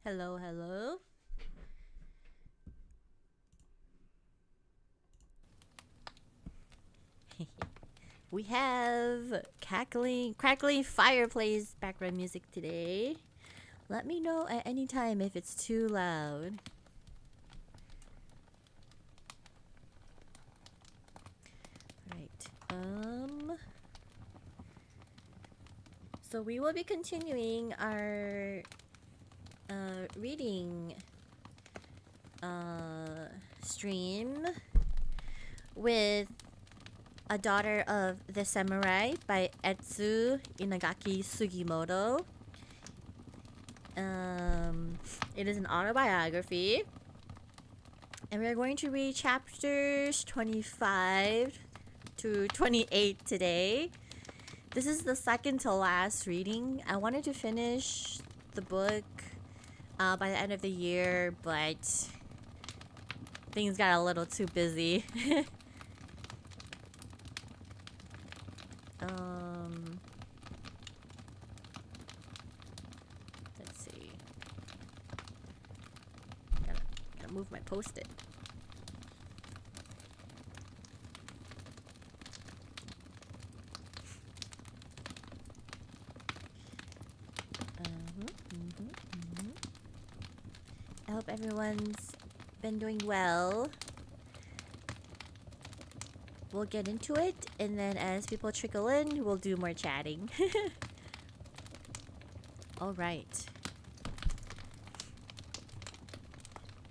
Hello, hello. We have crackling fireplace background music today. Let me know at any time if it's too loud. Right. So we will be continuing our reading stream with A Daughter of the Samurai by Etsu Inagaki Sugimoto. It is an autobiography. And we're going to read chapters 25 to 28 today. This is the second to last reading. I wanted to finish the book by the end of the year, but things got a little too busy. Let's see. Gotta move my post-it. I hope everyone's been doing well. We'll get into it, and then as people trickle in, we'll do more chatting. Alright.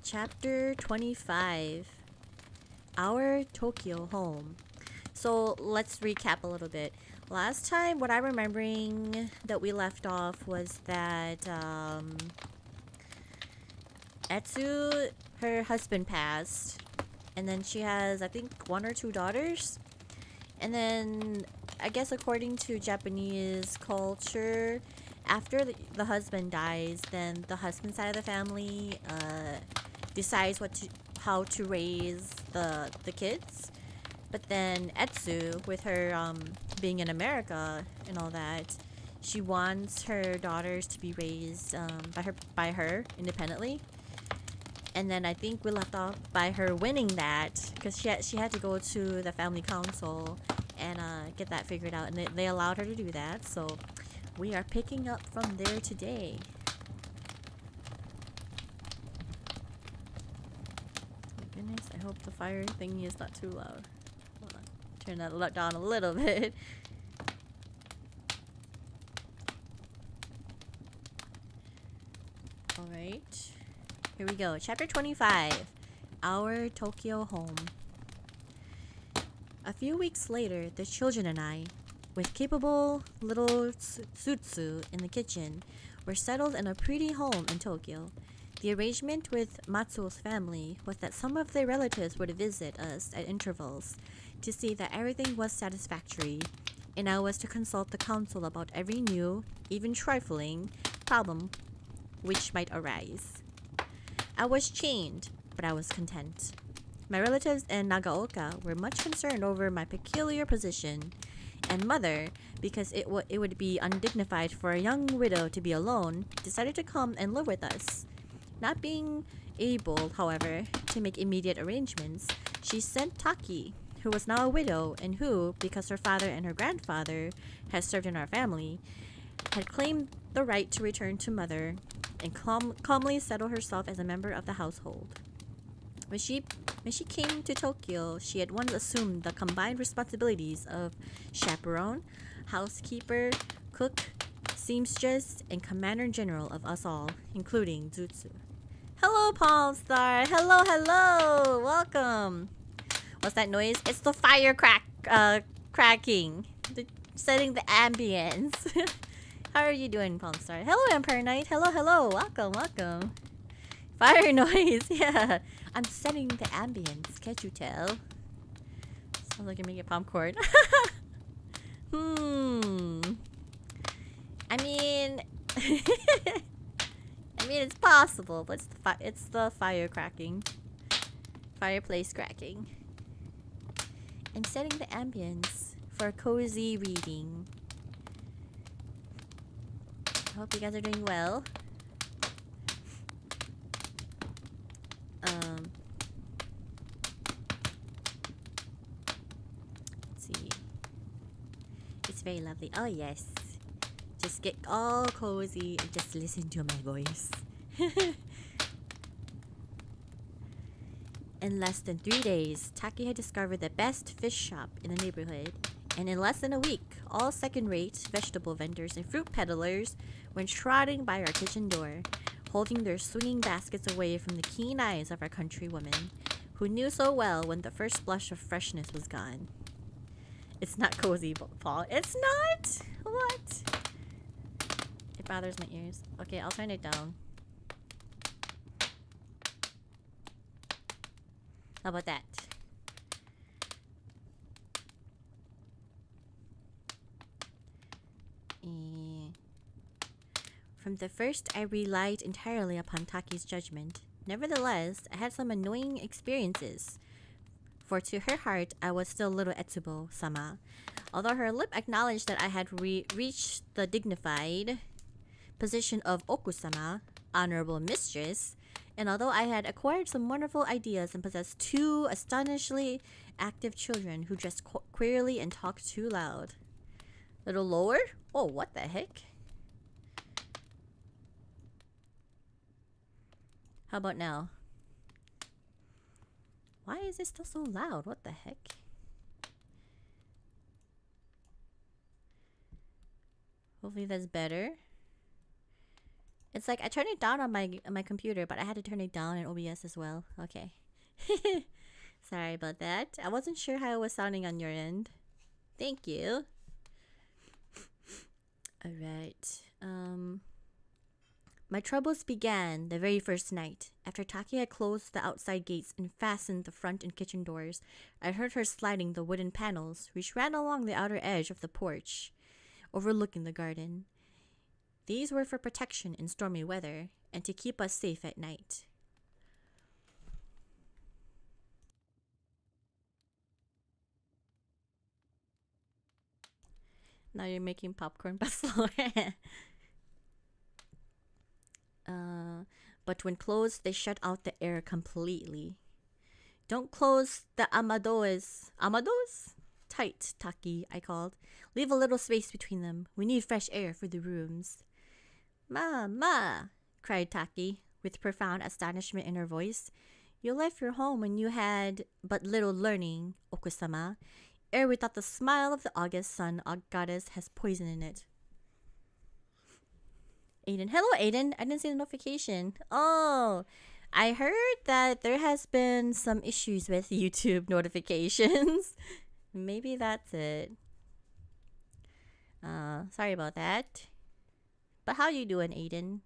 Chapter 25. Our Tokyo Home. So let's recap a little bit. Last time, what I'm remembering that we left off was that Etsu, her husband passed. And then she has, I think, 1 or 2 daughters. And then, I guess according to Japanese culture, after the husband dies, then the husband side of the family decides how to raise the kids. But then Etsu, with her being in America and all that, she wants her daughters to be raised by her independently. And then I think we left off by her winning that, because she had to go to the family council and get that figured out, and they allowed her to do that. So we are picking up from there today. Oh goodness, I hope the fire thingy is not too loud. Hold on. Turn that down a little bit. Alright. Here we go. Chapter 25. Our Tokyo Home. A few weeks later, the children and I, with capable little Sutsu in the kitchen, were settled in a pretty home in Tokyo. The arrangement with Matsuo's family was that some of their relatives would visit us at intervals to see that everything was satisfactory, and I was to consult the council about every new, even trifling, problem which might arise. I was chained, but I was content. My relatives in Nagaoka were much concerned over my peculiar position, and mother, because it would be undignified for a young widow to be alone, decided to come and live with us. Not being able, however, to make immediate arrangements, she sent Taki, who was now a widow and who, because her father and her grandfather had served in our family, had claimed the right to return to mother and calmly settle herself as a member of the household. When she came to Tokyo, she at once assumed the combined responsibilities of chaperone, housekeeper, cook, seamstress, and commander-in-general of us all, including Jutsu. Hello, Palm Star! Hello, hello! Welcome! What's that noise? It's the fire cracking. Setting the ambience. How are you doing, Palm Star? Hello, Empire Knight. Hello, hello. Welcome, welcome. Fire noise. Yeah. I'm setting the ambience. Can't you tell? Sounds like you're making popcorn. I mean... it's possible, but it's the fire cracking. Fireplace cracking. I'm setting the ambience for a cozy reading. I hope you guys are doing well. very lovely. Oh, yes. Just get all cozy and just listen to my voice. In less than 3 days, Taki had discovered the best fish shop in the neighborhood. And in less than a week, all second-rate vegetable vendors and fruit peddlers went trotting by our kitchen door, holding their swinging baskets away from the keen eyes of our countrywoman, who knew so well when the first blush of freshness was gone. It's not cozy, Paul. It's not? What? It bothers my ears. Okay, I'll turn it down. How about that? From the first, I relied entirely upon Taki's judgment. Nevertheless, I had some annoying experiences. For to her heart, I was still little Etsubo-sama. Although her lip acknowledged that I had reached the dignified position of Okusama, honorable mistress, and although I had acquired some wonderful ideas and possessed 2 astonishingly active children who dressed queerly and talked too loud. Little lower? Oh, what the heck? How about now? Why is it still so loud? What the heck? Hopefully that's better. It's like I turned it down on my computer, but I had to turn it down in OBS as well. Okay. Sorry about that. I wasn't sure how it was sounding on your end. Thank you. Alright. My troubles began the very first night. After Taki had closed the outside gates and fastened the front and kitchen doors, I heard her sliding the wooden panels, which ran along the outer edge of the porch, overlooking the garden. These were for protection in stormy weather and to keep us safe at night. Now you're making popcorn, but slower. But when closed, they shut out the air completely. Don't close the amados. Amados? Tight, Taki, I called. Leave a little space between them. We need fresh air for the rooms. Ma, cried Taki, with profound astonishment in her voice. You left your home when you had but little learning, Okusama. Air without the smile of the August sun goddess has poison in it. Aiden. Hello, Aiden. I didn't see the notification. Oh, I heard that there has been some issues with YouTube notifications. Maybe that's it. Sorry about that. But how you doing, Aiden?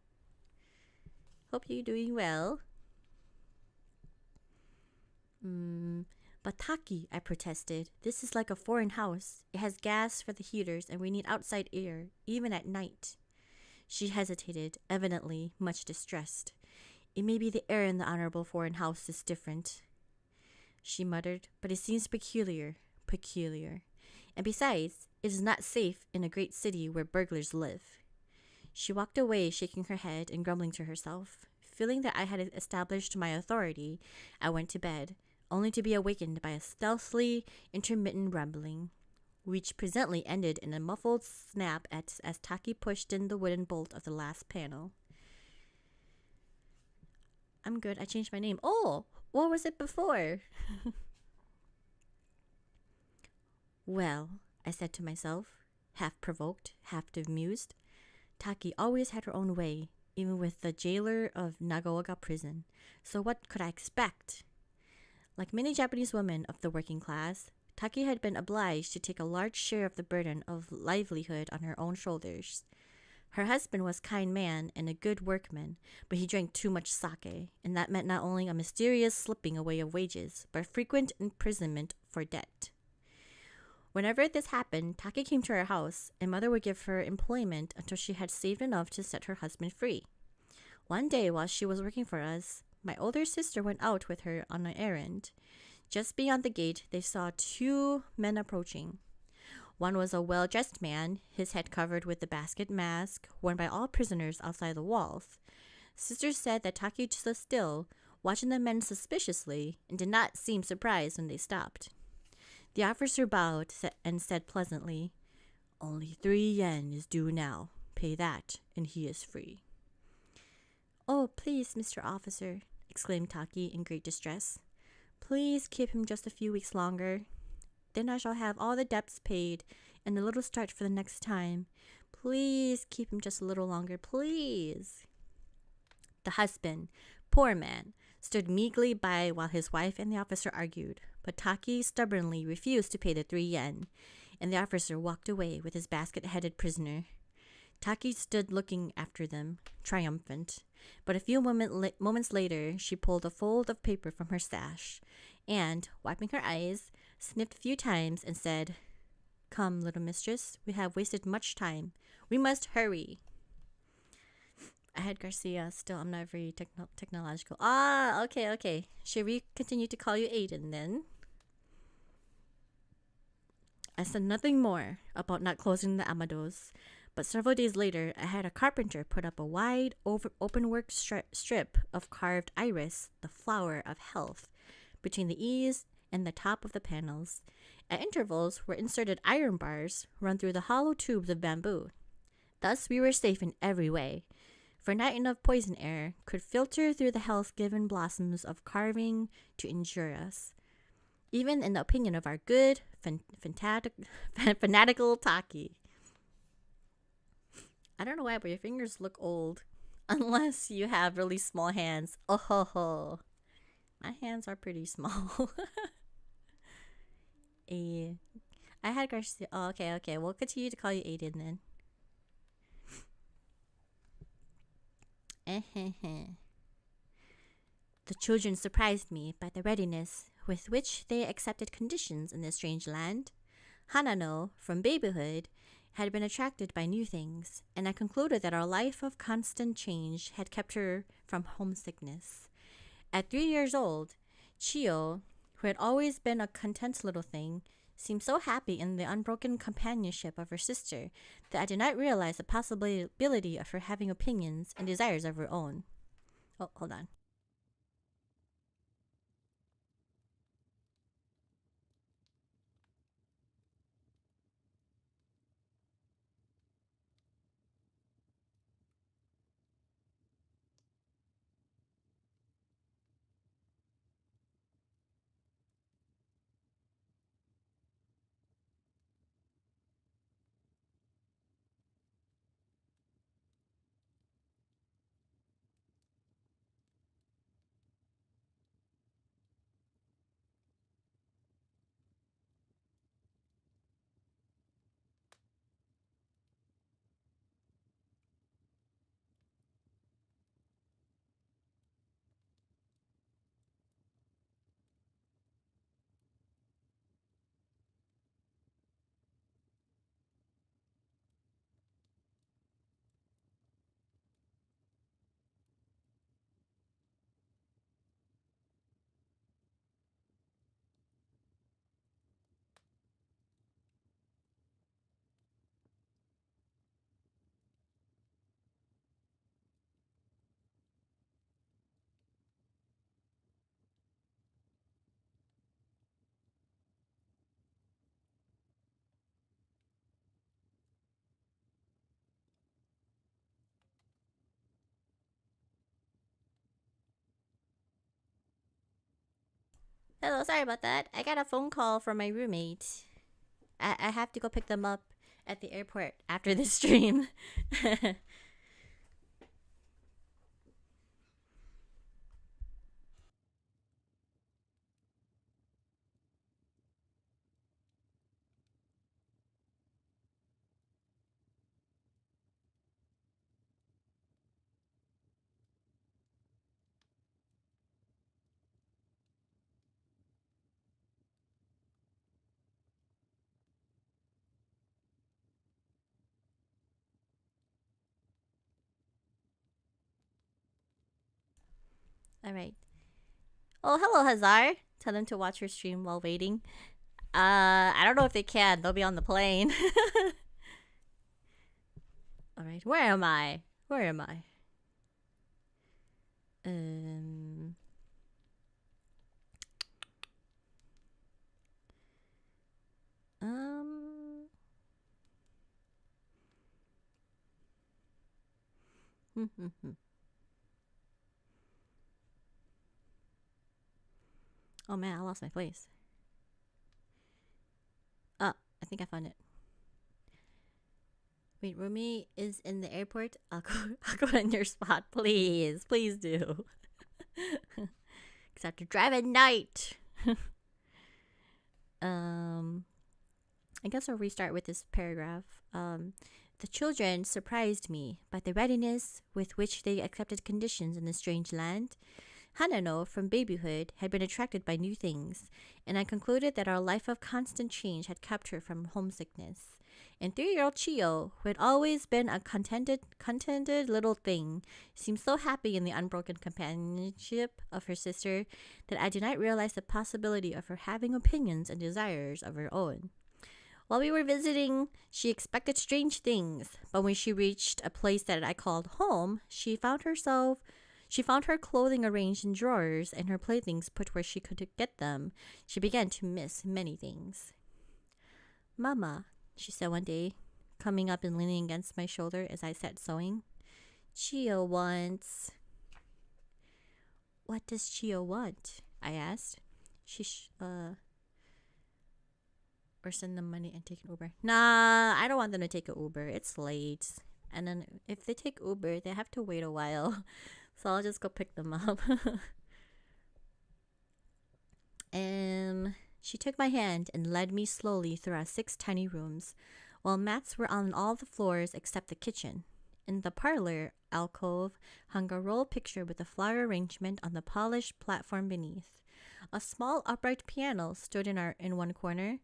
Hope you're doing well. But Taki, I protested. This is like a foreign house. It has gas for the heaters and we need outside air, even at night. She hesitated, evidently much distressed. It may be the air in the honorable foreign house is different, she muttered, but it seems peculiar. And besides, it is not safe in a great city where burglars live. She walked away, shaking her head and grumbling to herself. Feeling that I had established my authority, I went to bed, only to be awakened by a stealthily intermittent rumbling, which presently ended in a muffled snap as Taki pushed in the wooden bolt of the last panel. I'm good. I changed my name. Oh, what was it before? Well, I said to myself, half provoked, half amused. Taki always had her own way, even with the jailer of Nagaoka prison. So what could I expect? Like many Japanese women of the working class, Taki had been obliged to take a large share of the burden of livelihood on her own shoulders. Her husband was a kind man and a good workman, but he drank too much sake, and that meant not only a mysterious slipping away of wages, but frequent imprisonment for debt. Whenever this happened, Taki came to our house, and mother would give her employment until she had saved enough to set her husband free. One day, while she was working for us, my older sister went out with her on an errand. Just beyond the gate, they saw 2 men approaching. One was a well-dressed man, his head covered with the basket mask worn by all prisoners outside the walls. Sister said that Taki stood still, watching the men suspiciously, and did not seem surprised when they stopped. The officer bowed and said pleasantly, Only 3 yen is due now. Pay that, and he is free. Oh, please, Mr. Officer, exclaimed Taki in great distress. Please keep him just a few weeks longer. Then I shall have all the debts paid and a little start for the next time. Please keep him just a little longer, please. The husband, poor man, stood meekly by while his wife and the officer argued, but Taki stubbornly refused to pay the 3 yen, and the officer walked away with his basket-headed prisoner. Taki stood looking after them, triumphant, but a few moments later she pulled a fold of paper from her sash and, wiping her eyes, sniffed a few times and said, Come, little mistress, we have wasted much time. We must hurry. I had Garcia still. I'm not very technological. Ah, okay. Should we continue to call you Aiden then? I said nothing more about not closing the Amados, but several days later, I had a carpenter put up a wide, open-work strip of carved iris, the flower of health, between the eaves and the top of the panels. At intervals were inserted iron bars run through the hollow tubes of bamboo. Thus, we were safe in every way, for not enough poison air could filter through the health-given blossoms of carving to injure us, even in the opinion of our good, fanatical Taki. I don't know why, but your fingers look old, unless you have really small hands. Oh ho ho. My hands are pretty small. I had Garcia. Oh, okay. We'll continue to call you Aiden then. The children surprised me by the readiness with which they accepted conditions in this strange land. Hanano, from babyhood, had been attracted by new things, and I concluded that our life of constant change had kept her from homesickness. At 3 years old, Chio, who had always been a content little thing, seemed so happy in the unbroken companionship of her sister that I did not realize the possibility of her having opinions and desires of her own. Oh, hold on. Hello, sorry about that. I got a phone call from my roommate. I have to go pick them up at the airport after this stream. All right. Oh, hello, Hazar. Tell them to watch your stream while waiting. I don't know if they can. They'll be on the plane. All right. Where am I? Um. Um. Oh man, I lost my place. Oh, I think I found it. Wait, Rumi is in the airport. I'll go in your spot, please. Please do. Because I have to drive at night. I guess I'll restart with this paragraph. The children surprised me by the readiness with which they accepted conditions in the strange land. Hanano, from babyhood, had been attracted by new things, and I concluded that our life of constant change had kept her from homesickness. And 3-year-old Chio, who had always been a contented little thing, seemed so happy in the unbroken companionship of her sister that I did not realize the possibility of her having opinions and desires of her own. While we were visiting, she expected strange things, but when she reached a place that I called home, she found her clothing arranged in drawers and her playthings put where she could get them. She began to miss many things. "Mama," she said one day, coming up and leaning against my shoulder as I sat sewing, "Chio wants..." "What does Chio want?" I asked. Or send them money and take an Uber. Nah, I don't want them to take an Uber. It's late. And then if they take Uber, they have to wait a while. So I'll just go pick them up. And she took my hand and led me slowly through our 6 tiny rooms, while mats were on all the floors except the kitchen. In the parlor alcove hung a roll picture with a flower arrangement on the polished platform beneath. A small upright piano stood in one corner.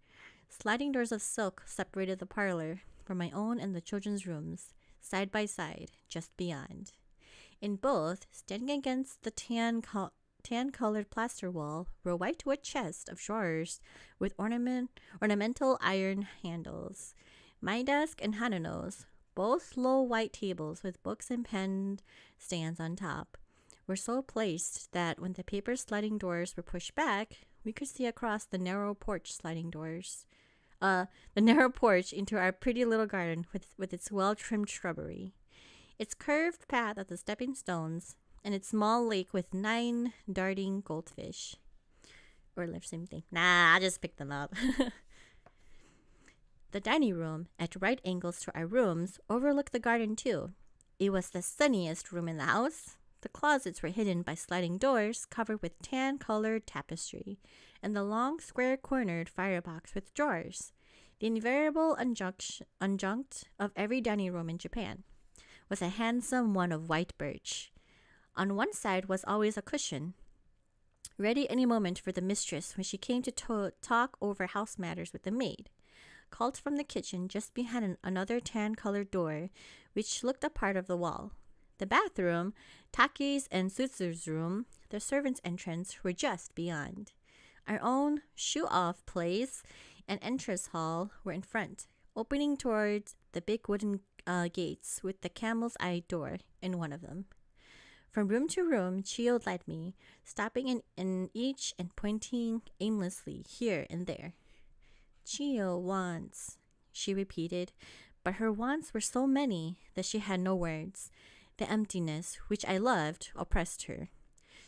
Sliding doors of silk separated the parlor from my own and the children's rooms, side by side, just beyond. In both, standing against the tan-colored plaster wall, were a white wood chest of drawers with ornamental iron handles. My desk and Hanano's, both low white tables with books and pen stands on top, were so placed that when the paper sliding doors were pushed back, we could see across the narrow porch into our pretty little garden with its well-trimmed shrubbery, its curved path of the stepping stones, and its small lake with 9 darting goldfish. Or the same thing. Nah, I'll just pick them up. The dining room, at right angles to our rooms, overlooked the garden too. It was the sunniest room in the house. The closets were hidden by sliding doors covered with tan-colored tapestry, and the long, square-cornered firebox with drawers, the invariable adjunct of every dining room in Japan, was a handsome one of white birch. On one side was always a cushion, ready any moment for the mistress when she came to talk over house matters with the maid, called from the kitchen just behind another tan-colored door, which looked a part of the wall. The bathroom, Taki's and Sutsu's room, the servants' entrance, were just beyond. Our own shoe-off place and entrance hall were in front, opening towards the big wooden gates with the camel's eye door in one of them. From room to room, Chio led me, stopping in each and pointing aimlessly here and there. "Chio wants," she repeated, but her wants were so many that she had no words. The emptiness, which I loved, oppressed her.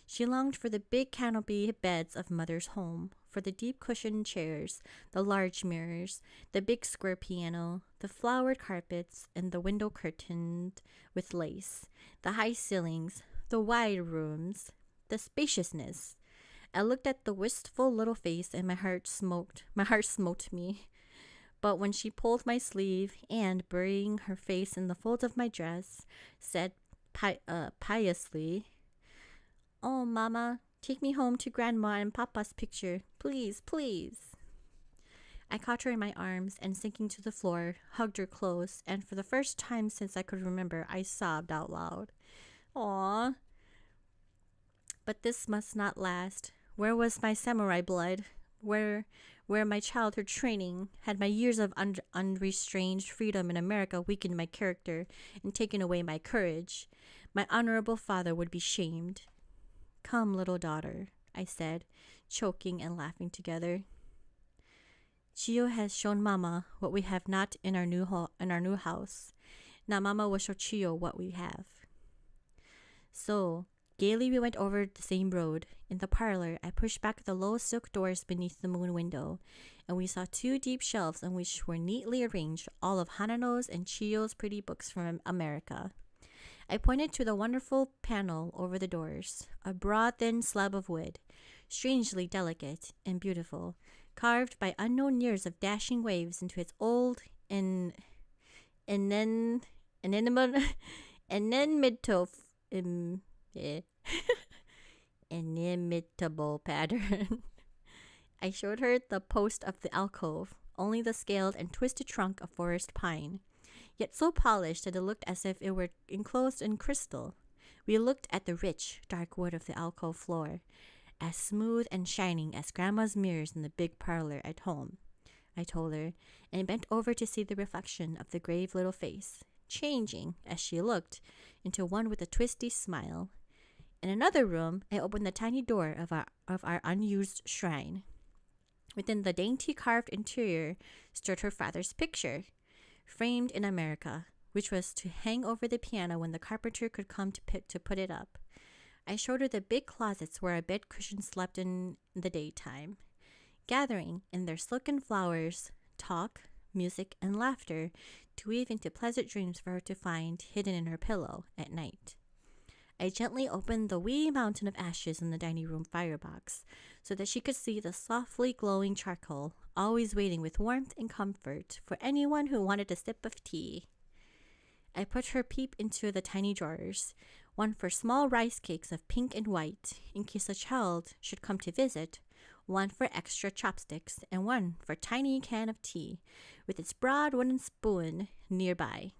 She longed for the big canopy beds of mother's home, for the deep cushioned chairs, the large mirrors, the big square piano, the flowered carpets, and the window curtained with lace, the high ceilings, the wide rooms, the spaciousness. I looked at the wistful little face and my heart smote me. But when she pulled my sleeve and, burying her face in the folds of my dress, said piously, "Oh, Mama, take me home to Grandma and Papa's picture. Please, please." I caught her in my arms and, sinking to the floor, hugged her close, and for the first time since I could remember, I sobbed out loud. "Aw." But this must not last. Where was my samurai blood? Where my childhood training? Had my years of unrestrained freedom in America weakened my character and taken away my courage? My honorable father would be shamed. "Come, little daughter," I said, choking and laughing together. "Chio has shown Mama what we have not in our new house. Now Mama will show Chio what we have." So, gaily we went over the same road. In the parlor, I pushed back the low silk doors beneath the moon window, and we saw two deep shelves on which were neatly arranged all of Hanano's and Chiyo's pretty books from America. I pointed to the wonderful panel over the doors, a broad, thin slab of wood, strangely delicate and beautiful, carved by unknown years of dashing waves into its old and then inimitable inimitable pattern. I showed her the post of the alcove, only the scaled and twisted trunk of forest pine, yet so polished that it looked as if it were enclosed in crystal. We looked at the rich, dark wood of the alcove floor, as smooth and shining as Grandma's mirrors in the big parlor at home, I told her, and bent over to see the reflection of the grave little face, changing, as she looked, into one with a twisty smile. In another room, I opened the tiny door of our unused shrine. Within the dainty carved interior stood her father's picture, framed in America, which was to hang over the piano when the carpenter could come to put it up. I showed her the big closets where our bed cushions slept in the daytime, gathering in their silken flowers, talk, music, and laughter to weave into pleasant dreams for her to find hidden in her pillow at night. I gently opened the wee mountain of ashes in the dining room firebox so that she could see the softly glowing charcoal, always waiting with warmth and comfort for anyone who wanted a sip of tea. I put her peep into the tiny drawers, one for small rice cakes of pink and white in case a child should come to visit, one for extra chopsticks, and one for tiny can of tea with its broad wooden spoon nearby.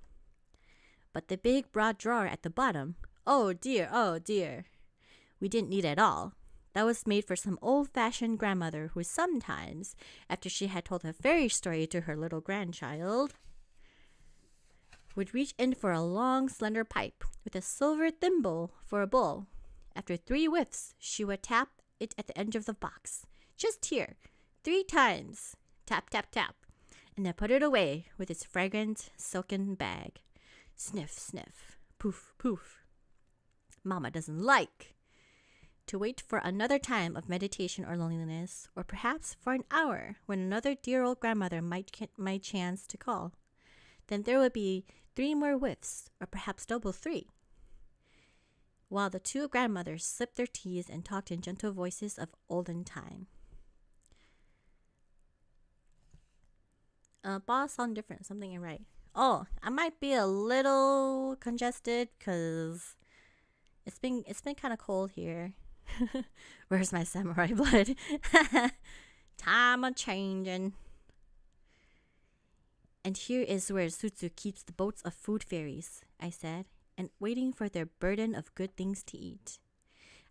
But the big broad drawer at the bottom, oh dear, we didn't need at all. That was made for some old-fashioned grandmother who sometimes, after she had told a fairy story to her little grandchild, would reach in for a long, slender pipe with a silver thimble for a bowl. After 3 whiffs, she would tap it at the edge of the box. Just here, 3 times. Tap, tap, tap. And then put it away with its fragrant, silken bag. Sniff, sniff. Poof, poof. Mama doesn't like to wait for another time of meditation or loneliness, or perhaps for an hour when another dear old grandmother might chance to call. Then there would be 3 more whiffs, or perhaps double 3, while the 2 grandmothers sipped their teas and talked in gentle voices of olden time. Boss sound different, something ain't right. Oh, I might be a little congested because it's been kind of cold here. Where's my samurai blood? Time a changing. And here is where Sutsu keeps the boats of food fairies, I said, and waiting for their burden of good things to eat.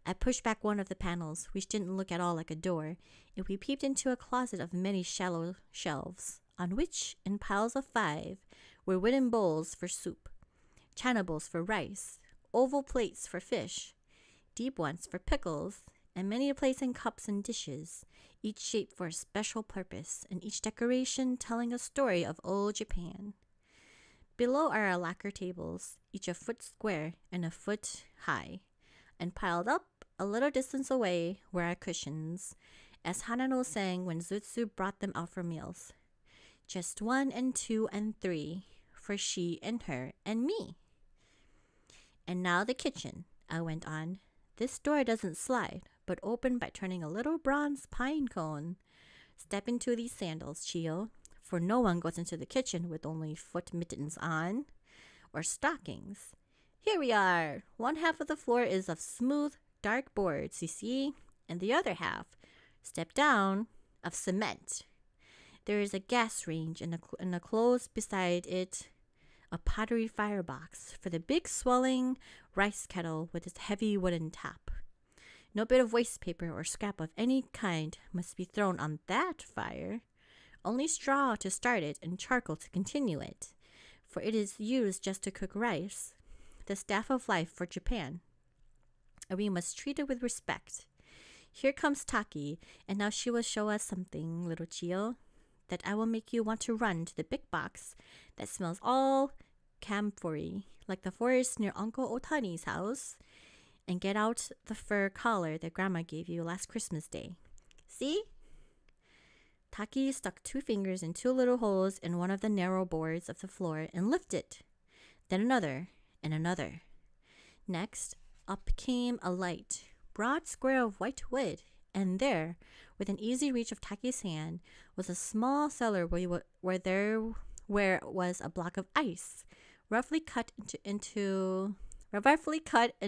I pushed back one of the panels, which didn't look at all like a door, and we peeped into a closet of many shallow shelves, on which, in piles of 5, were wooden bowls for soup, china bowls for rice, oval plates for fish, deep ones for pickles, and many plates and cups and dishes, each shaped for a special purpose, and each decoration telling a story of old Japan. Below are our lacquer tables, each a foot square and a foot high, and piled up a little distance away were our cushions, as Hanano sang when Zutsu brought them out for meals. Just 1 and 2 and 3, for she and her and me. And now the kitchen, I went on. This door doesn't slide, but open by turning a little bronze pine cone. Step into these sandals, Chiyo, for no one goes into the kitchen with only foot mittens on, or stockings. Here we are. One half of the floor is of smooth, dark boards, you see, and the other half, step down, of cement. There is a gas range and a close beside it, a pottery firebox for the big swelling rice kettle with its heavy wooden top. No bit of waste paper or scrap of any kind must be thrown on that fire. Only straw to start it and charcoal to continue it, for it is used just to cook rice, the staff of life for Japan. And we must treat it with respect. Here comes Taki, and now she will show us something, little Chiyo, that I will make you want to run to the big box that smells all camphor-y, like the forest near Uncle Otani's house, and get out the fur collar that Grandma gave you last Christmas Day. See? Taki stuck 2 fingers in 2 little holes in one of the narrow boards of the floor and lifted. Then another and another. Next, up came a light, broad square of white wood, and there, within easy reach of Taki's hand, was a small cellar where was a block of ice, roughly cut in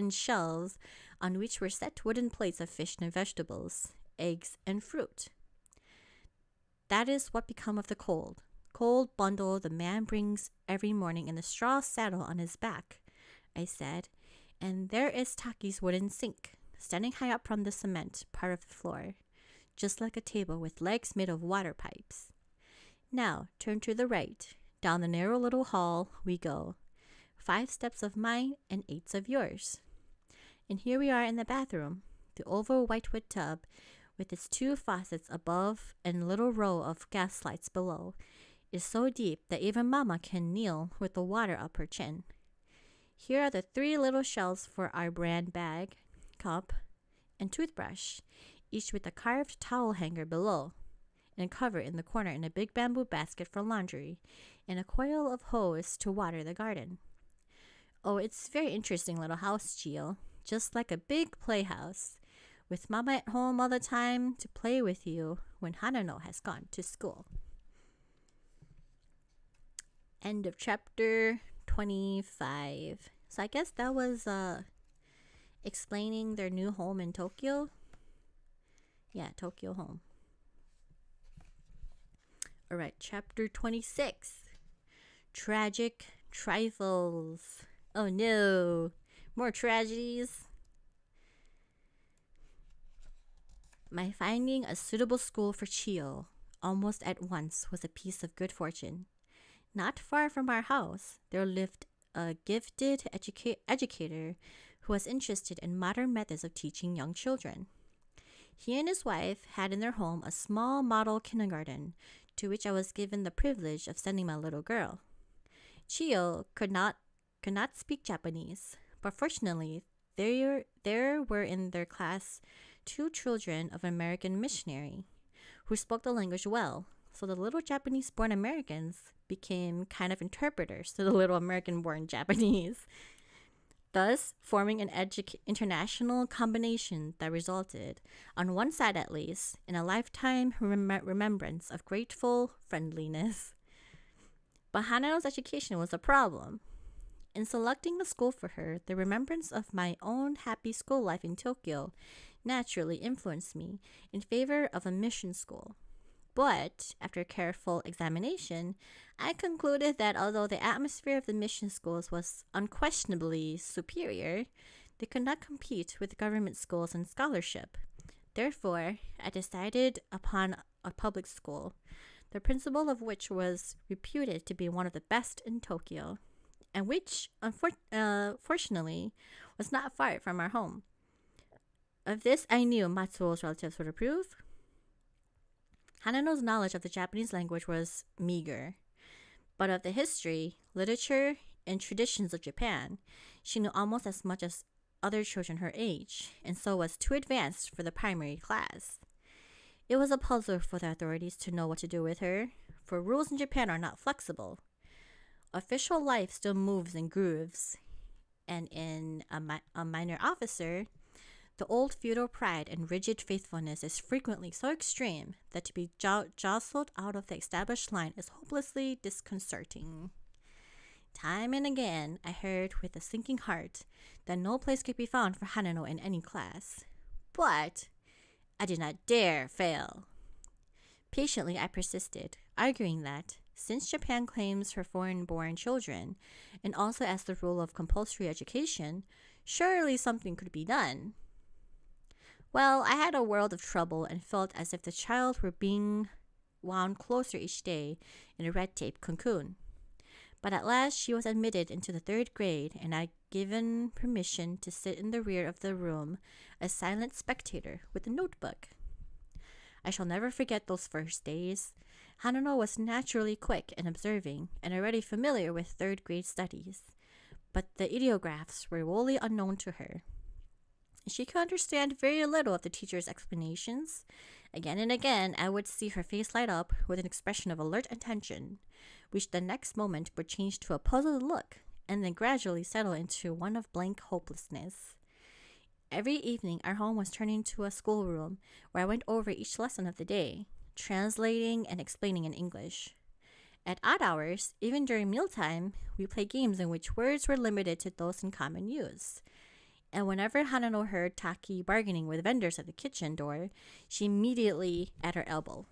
shelves, on which were set wooden plates of fish and vegetables, eggs and fruit. That is what become of the cold bundle the man brings every morning in the straw saddle on his back, I said, and there is Taki's wooden sink, standing high up from the cement part of the floor, just like a table with legs made of water pipes. Now, turn to the right. Down the narrow little hall we go. 5 steps of mine and 8 of yours. And here we are in the bathroom, the oval whitewood tub with its 2 faucets above and a little row of gas lights below is so deep that even Mama can kneel with the water up her chin. Here are the 3 little shelves for our brand bag, cup, and toothbrush, each with a carved towel hanger below, and cover in the corner in a big bamboo basket for laundry, and a coil of hose to water the garden. Oh, it's a very interesting little house, Chio, just like a big playhouse, with Mama at home all the time to play with you when Hanano has gone to school. End of chapter 25. So I guess that was explaining their new home in Tokyo. Yeah, Tokyo home. All right, chapter 26. Tragic trifles. Oh no, more tragedies. My finding a suitable school for Chio almost at once was a piece of good fortune. Not far from our house, there lived a gifted educator who was interested in modern methods of teaching young children. He and his wife had in their home a small model kindergarten, to which I was given the privilege of sending my little girl. Chio could not speak Japanese, but fortunately, there were in their class 2 children of an American missionary who spoke the language well, so the little Japanese-born Americans became kind of interpreters to the little American-born Japanese, thus forming an international combination that resulted, on one side at least, in a lifetime remembrance of grateful friendliness. But Hanano's education was a problem. In selecting the school for her, the remembrance of my own happy school life in Tokyo naturally influenced me in favor of a mission school. But after careful examination, I concluded that although the atmosphere of the mission schools was unquestionably superior, they could not compete with government schools in scholarship. Therefore, I decided upon a public school, the principal of which was reputed to be one of the best in Tokyo, and which, fortunately, was not far from our home. Of this I knew Matsuo's relatives would approve. Hanano's knowledge of the Japanese language was meager, but of the history, literature, and traditions of Japan, she knew almost as much as other children her age, and so was too advanced for the primary class. It was a puzzle for the authorities to know what to do with her, for rules in Japan are not flexible. Official life still moves in grooves, and in a minor officer, the old feudal pride and rigid faithfulness is frequently so extreme that to be jostled out of the established line is hopelessly disconcerting. Time and again, I heard with a sinking heart that no place could be found for Hanano in any class. But I did not dare fail. Patiently, I persisted, arguing that, since Japan claims her foreign-born children, and also as the rule of compulsory education, surely something could be done. Well, I had a world of trouble and felt as if the child were being wound closer each day in a red tape cocoon. But at last she was admitted into the 3rd grade, and I given permission to sit in the rear of the room, a silent spectator with a notebook. I shall never forget those first days. Hanano was naturally quick and observing, and already familiar with 3rd grade studies, but the ideographs were wholly unknown to her. She could understand very little of the teacher's explanations. Again and again, I would see her face light up with an expression of alert attention, which the next moment would change to a puzzled look and then gradually settle into one of blank hopelessness. Every evening, our home was turned into a schoolroom where I went over each lesson of the day, translating and explaining in English. At odd hours, even during mealtime, we played games in which words were limited to those in common use. And whenever Hanano heard Taki bargaining with vendors at the kitchen door, she was immediately at her elbow.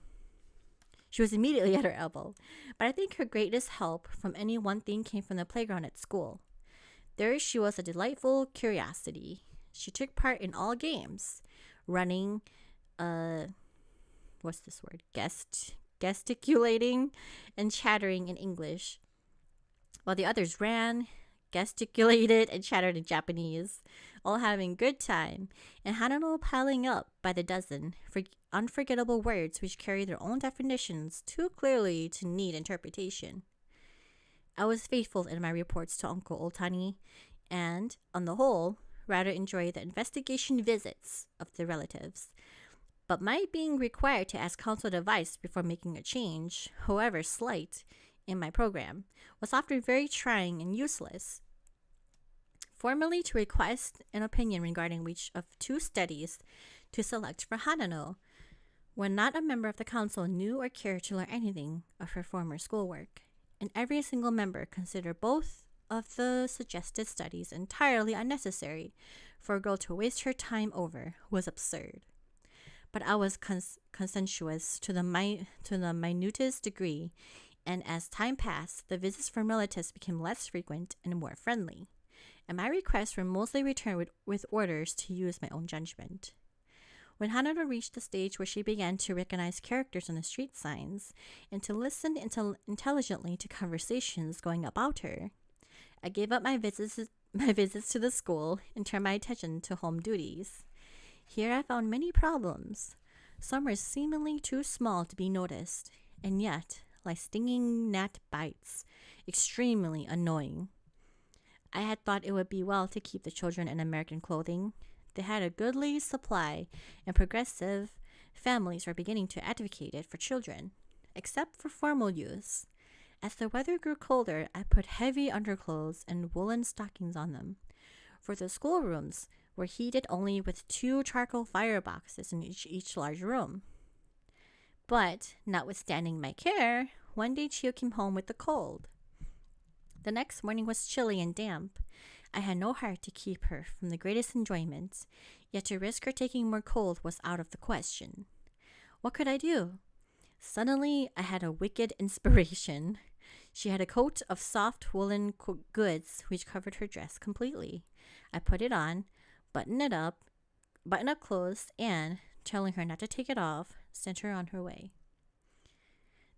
But I think her greatest help from any one thing came from the playground at school. There she was a delightful curiosity. She took part in all games, running, gesticulating and chattering in English, while the others ran, gesticulated, and chattered in Japanese, all having good time, and Hanano piling up by the dozen for unforgettable words which carry their own definitions too clearly to need interpretation. I was faithful in my reports to Uncle Otani, and, on the whole, rather enjoyed the investigation visits of the relatives. But my being required to ask counsel advice before making a change, however slight, in my program, was often very trying and useless. Formally to request an opinion regarding which of two studies to select for Hanano, when not a member of the council knew or cared to learn anything of her former schoolwork, and every single member considered both of the suggested studies entirely unnecessary for a girl to waste her time over, was absurd. But I was conscientious to the minutest degree, and as time passed, the visits from relatives became less frequent and more friendly, and my requests were mostly returned with orders to use my own judgment. When Hanano reached the stage where she began to recognize characters on the street signs and to listen intelligently to conversations going about her, I gave up my visits to the school and turned my attention to home duties. Here I found many problems. Some were seemingly too small to be noticed, and yet, like stinging gnat bites, extremely annoying. I had thought it would be well to keep the children in American clothing. They had a goodly supply, and progressive families were beginning to advocate it for children, except for formal use. As the weather grew colder, I put heavy underclothes and woolen stockings on them, for the schoolrooms were heated only with 2 charcoal fireboxes in each large room. But, notwithstanding my care, one day Chio came home with the cold. The next morning was chilly and damp. I had no heart to keep her from the greatest enjoyment, yet to risk her taking more cold was out of the question. What could I do? Suddenly, I had a wicked inspiration. She had a coat of soft woolen goods which covered her dress completely. I put it on, buttoned up close, and, telling her not to take it off, sent her on her way.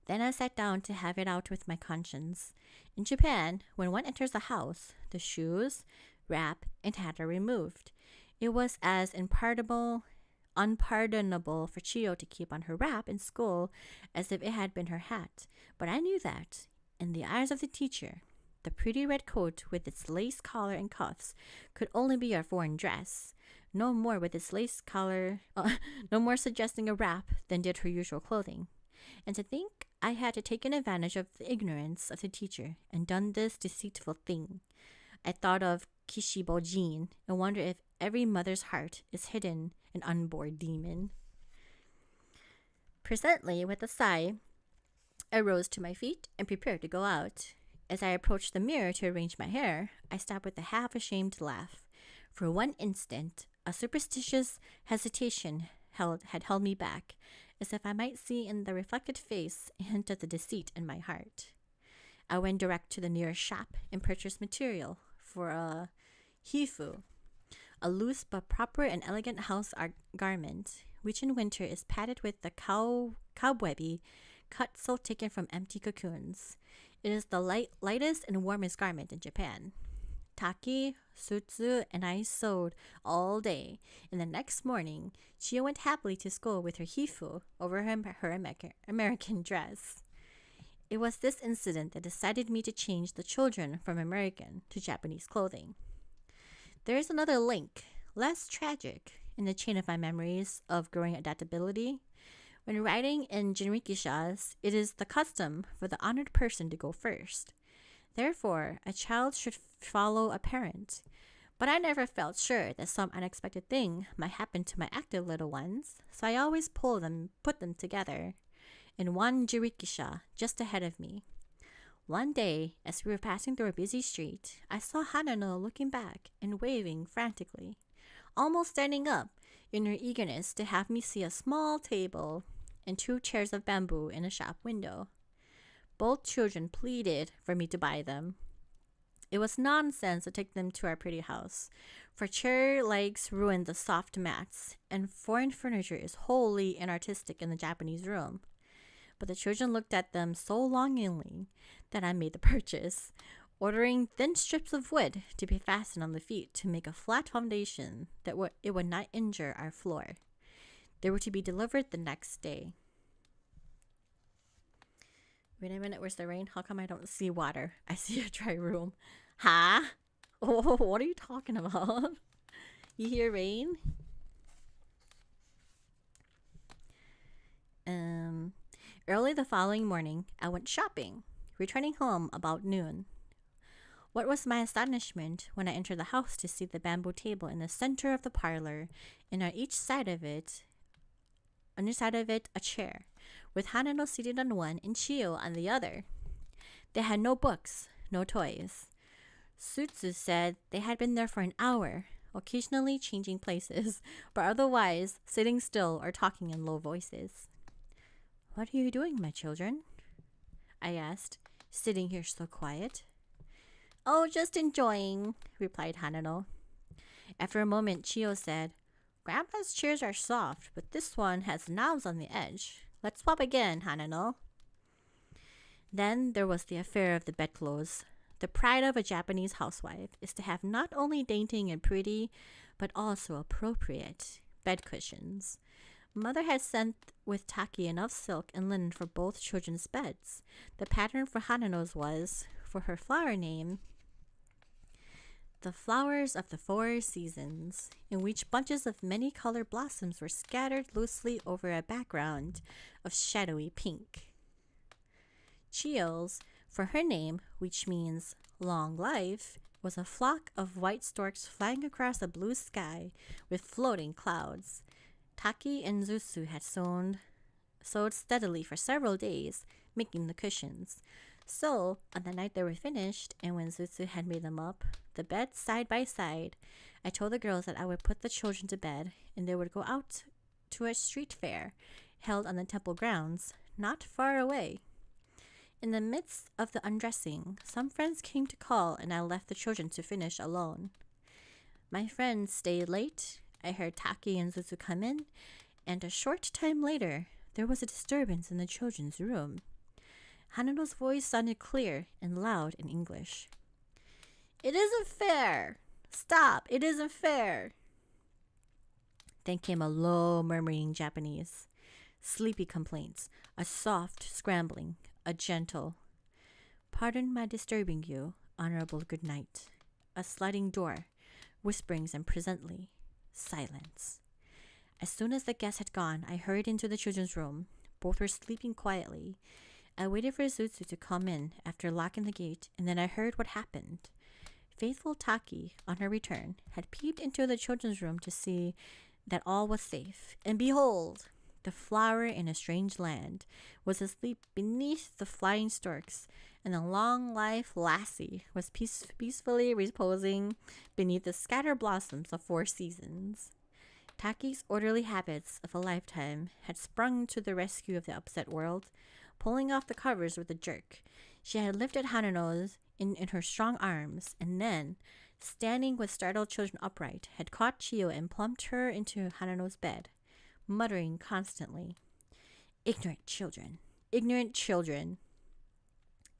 Then I sat down to have it out with my conscience. In Japan, when one enters a house, the shoes, wrap, and hat are removed. It was as unpardonable for Chio to keep on her wrap in school as if it had been her hat. But I knew that, in the eyes of the teacher, the pretty red coat with its lace collar and cuffs could only be a foreign dress, no more with its lace collar, no more suggesting a wrap than did her usual clothing. And to think I had taken advantage of the ignorance of the teacher and done this deceitful thing. I thought of Kishibojin and wondered if every mother's heart is hidden an unborn demon. Presently, with a sigh, I rose to my feet and prepared to go out. As I approached the mirror to arrange my hair, I stopped with a half-ashamed laugh. For one instant, a superstitious hesitation had held me back, as if I might see in the reflected face a hint of the deceit in my heart. I went direct to the nearest shop and purchased material for a hifu, a loose but proper and elegant house garment, which in winter is padded with the cobwebby cut silk taken from empty cocoons. It is the lightest and warmest garment in Japan. Taki, Sutsu, and I sewed all day, and the next morning, Chio went happily to school with her hifu over her American dress. It was this incident that decided me to change the children from American to Japanese clothing. There is another link, less tragic in the chain of my memories of growing adaptability. When riding in jinrikishas, it is the custom for the honored person to go first. Therefore, a child should follow a parent. But I never felt sure that some unexpected thing might happen to my active little ones, so I always put them together in one jinrikisha just ahead of me. One day, as we were passing through a busy street, I saw Hanano looking back and waving frantically, almost standing up in her eagerness to have me see a small table and 2 chairs of bamboo in a shop window. Both children pleaded for me to buy them. It was nonsense to take them to our pretty house, for chair legs ruined the soft mats, and foreign furniture is wholly inartistic in the Japanese room. But the children looked at them so longingly that I made the purchase, ordering thin strips of wood to be fastened on the feet to make a flat foundation that it would not injure our floor. They were to be delivered the next day. Wait a minute, where's the rain? How come I don't see water? I see a dry room. Huh? Oh, what are you talking about? You hear rain? Early the following morning, I went shopping, returning home about noon. What was my astonishment when I entered the house to see the bamboo table in the center of the parlor, and on each side of it a chair, with Hanano seated on one and Chiyo on the other. They had no books, no toys. Sutsu said they had been there for an hour, occasionally changing places, but otherwise sitting still or talking in low voices. "What are you doing, my children?" I asked, sitting here so quiet. "Oh, just enjoying," replied Hanano. After a moment, Chiyo said, "Grandpa's chairs are soft, but this one has knobs on the edge. Let's swap again, Hanano." Then there was the affair of the bedclothes. The pride of a Japanese housewife is to have not only dainty and pretty, but also appropriate bed cushions. Mother had sent with Taki enough silk and linen for both children's beds. The pattern for Hanano's was, for her flower name, "The Flowers of the 4 Seasons," in which bunches of many-colored blossoms were scattered loosely over a background of shadowy pink. Chiyo's, for her name, which means long life, was a flock of white storks flying across a blue sky with floating clouds. Taki and Zusu had sewed steadily for several days, making the cushions. So, on the night they were finished, and when Zuzu had made them up, the beds side by side, I told the girls that I would put the children to bed, and they would go out to a street fair held on the temple grounds, not far away. In the midst of the undressing, some friends came to call, and I left the children to finish alone. My friends stayed late. I heard Taki and Zuzu come in, and a short time later, there was a disturbance in the children's room. Hanano's voice sounded clear and loud in English. "It isn't fair! Stop! It isn't fair!" Then came a low murmuring Japanese. Sleepy complaints, a soft scrambling, a gentle, "Pardon my disturbing you, honorable good night." A sliding door, whisperings, and presently, silence. As soon as the guest had gone, I hurried into the children's room. Both were sleeping quietly. I waited for Zuzu to come in after locking the gate, and then I heard what happened. Faithful Taki, on her return, had peeped into the children's room to see that all was safe. And behold, the flower in a strange land was asleep beneath the flying storks, and the long-life lassie was peacefully reposing beneath the scattered blossoms of 4 seasons. Taki's orderly habits of a lifetime had sprung to the rescue of the upset world. Pulling off the covers with a jerk, she had lifted Hanano's in her strong arms, and then, standing with startled children upright, had caught Chiyo and plumped her into Hanano's bed, muttering constantly, "Ignorant children! Ignorant children!"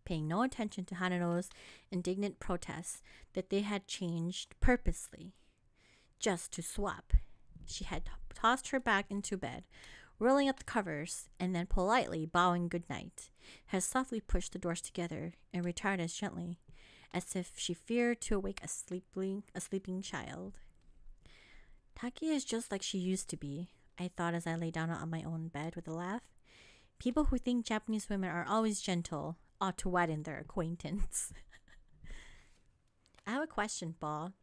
Paying no attention to Hanano's indignant protests that they had changed purposely, just to swap. She had tossed her back into bed, rolling up the covers, and then politely bowing good night, had softly pushed the doors together and retired as gently as if she feared to awake a sleeping child. Taki is just like she used to be, I thought as I lay down on my own bed with a laugh. People who think Japanese women are always gentle ought to widen their acquaintance. I have a question, Paul.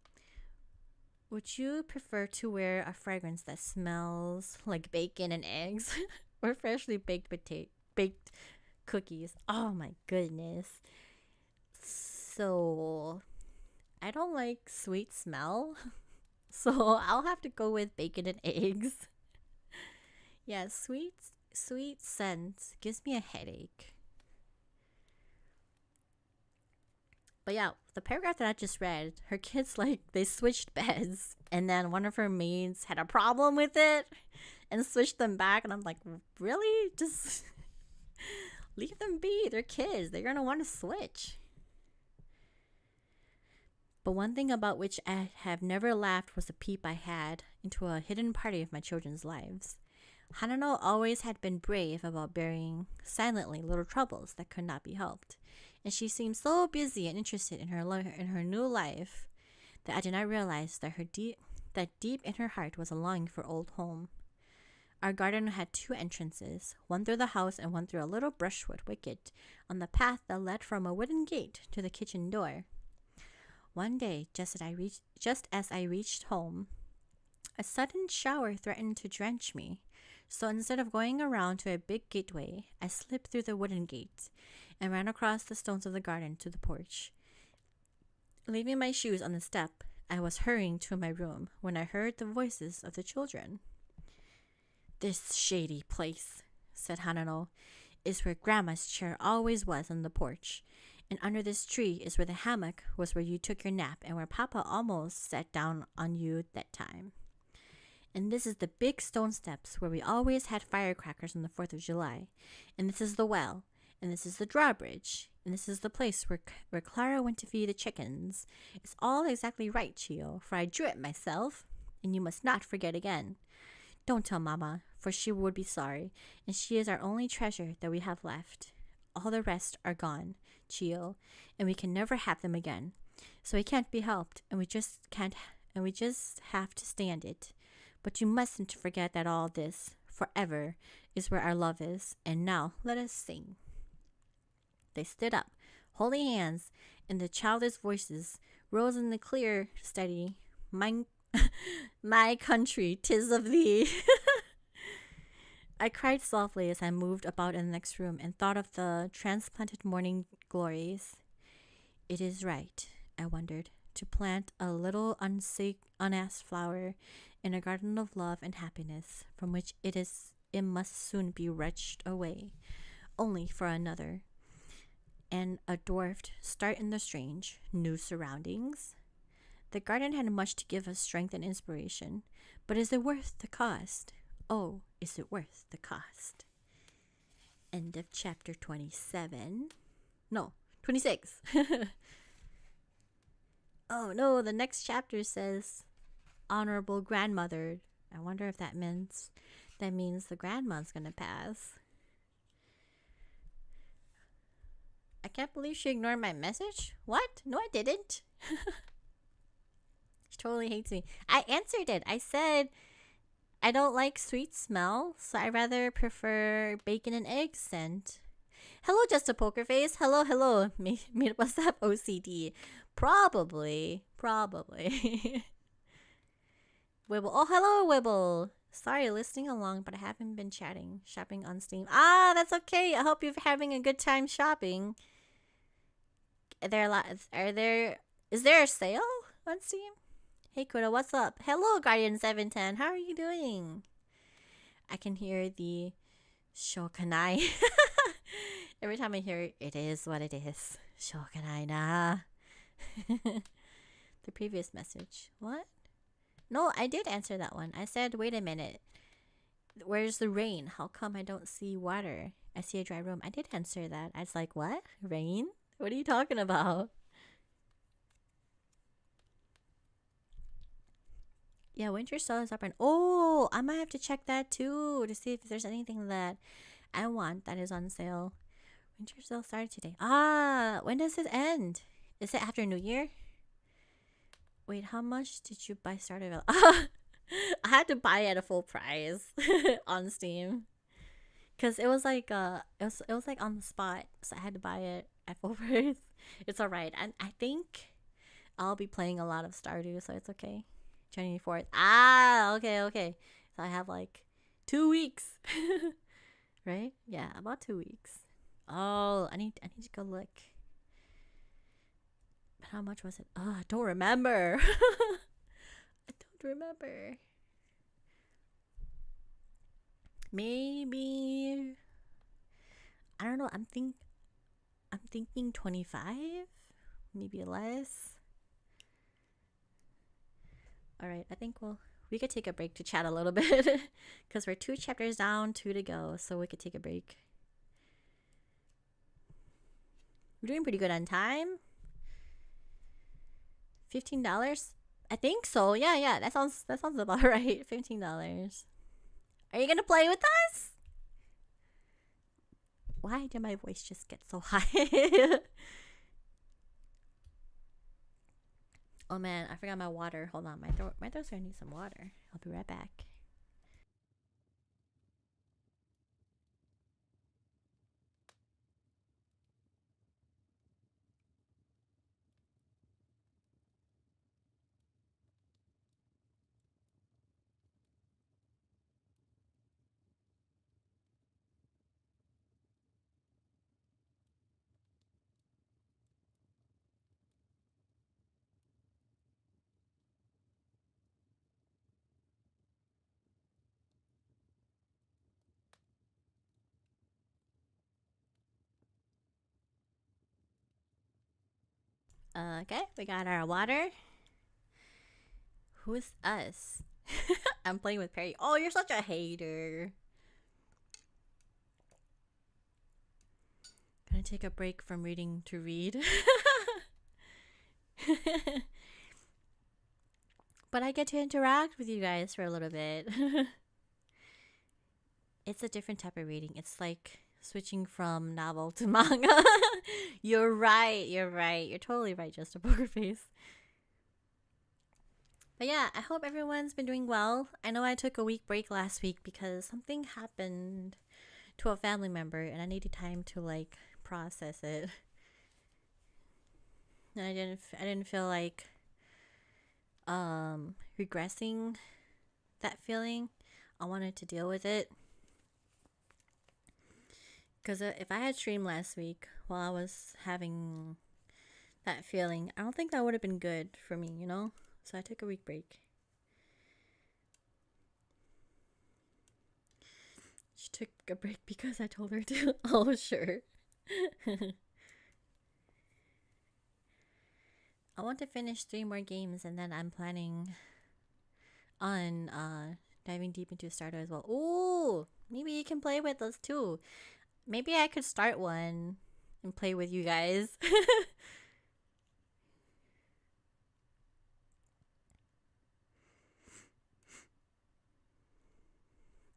Would you prefer to wear a fragrance that smells like bacon and eggs or freshly baked cookies? Oh my goodness. So, I don't like sweet smell. So, I'll have to go with bacon and eggs. Yeah, sweet scent gives me a headache. But yeah, the paragraph that I just read, her kids, like, they switched beds. And then one of her maids had a problem with it and switched them back. And I'm like, really? Just leave them be. They're kids. They're going to want to switch. But one thing about which I have never laughed was the peep I had into a hidden party of my children's lives. Hanano always had been brave about bearing silently little troubles that could not be helped. And she seemed so busy and interested in her new life that I did not realize that deep in her heart was a longing for old home. Our garden had 2 entrances, one through the house and one through a little brushwood wicket on the path that led from a wooden gate to the kitchen door. One day, just as I reached home, a sudden shower threatened to drench me. So instead of going around to a big gateway, I slipped through the wooden gate and ran across the stones of the garden to the porch. Leaving my shoes on the step, I was hurrying to my room when I heard the voices of the children. "This shady place," said Hanano, "is where Grandma's chair always was on the porch. And under this tree is where the hammock was where you took your nap and where Papa almost sat down on you that time. And this is the big stone steps where we always had firecrackers on the 4th of July. And this is the well. And this is the drawbridge. And this is the place where Clara went to feed the chickens. It's all exactly right, Chio, for I drew it myself. And you must not forget again. Don't tell Mama, for she would be sorry. And she is our only treasure that we have left. All the rest are gone, Chio, and we can never have them again. So it can't be helped, and we just have to stand it. But you mustn't forget that all this, forever, is where our love is. And now let us sing." They stood up, holding hands, and the childish voices rose in the clear, steady, my country, 'tis of thee." I cried softly as I moved about in the next room and thought of the transplanted morning glories. It is right, I wondered, to plant a little unasked flower in a garden of love and happiness from which it must soon be wrenched away, only for another and a dwarfed start in the strange, new surroundings. The garden had much to give us strength and inspiration, but is it worth the cost? Oh, is it worth the cost? End of chapter 27. No, 26. Oh no, the next chapter says honorable grandmother. I wonder if that means the grandma's gonna pass. I can't believe she ignored my message. What? No, I didn't. She totally hates me. I answered it. I said I don't like sweet smell, so I rather prefer bacon and egg scent. Hello, just a poker face. Hello. What's up, OCD? Probably. Wibble. Oh, hello, Wibble. Sorry, listening along, but I haven't been shopping on Steam. Ah, that's okay. I hope you're having a good time shopping. Is there a sale on Steam? Hey, Kuro, what's up? Hello, Guardian710. How are you doing? I can hear the shokanai. Every time I hear it, it is what it is. Shokanai na. The previous message. What? No, I did answer that one. I said, wait a minute. Where's the rain? How come I don't see water? I see a dry room. I did answer that. I was like, what? Rain? What are you talking about? Yeah, winter sale is up and oh, I might have to check that too to see if there's anything that I want that is on sale. Winter sale started today. Ah, when does it end? Is it after New Year? Wait, how much did you buy Stardew Valley? I had to buy it at a full price on Steam because it was like it was like on the spot, so I had to buy it at full price. It's all right. I think I'll be playing a lot of Stardew, so it's okay. 24th. Ah, okay, okay. So I have like 2 weeks, right? Yeah, about 2 weeks. Oh, I need to go look. But how much was it? Oh, I don't remember. I don't remember. Maybe I don't know. I'm thinking 25, maybe less. All right, I think we could take a break to chat a little bit because we're 2 chapters down, 2 to go, so we could take a break. We're doing pretty good on time. $15? I think so. Yeah. That sounds about right. $15. Are you gonna play with us? Why did my voice just get so high? Oh man, I forgot my water. Hold on, my throat's gonna need some water. I'll be right back. Okay, we got our water. Who's us? I'm playing with Perry. Oh, you're such a hater. Gonna take a break from reading to read. But I get to interact with you guys for a little bit. It's a different type of reading. It's like switching from novel to manga. You're right. You're totally right, just a poker face. But yeah, I hope everyone's been doing well. I know I took a week break last week because something happened to a family member and I needed time to like process it. And I didn't feel like regressing that feeling. I wanted to deal with it. Because if I had streamed last week while I was having that feeling, I don't think that would have been good for me, you know? So I took a week break. She took a break because I told her to. Oh, sure. I want to finish 3 more games and then I'm planning on diving deep into Stardew as well. Ooh, maybe you can play with us too. Maybe I could start one and play with you guys.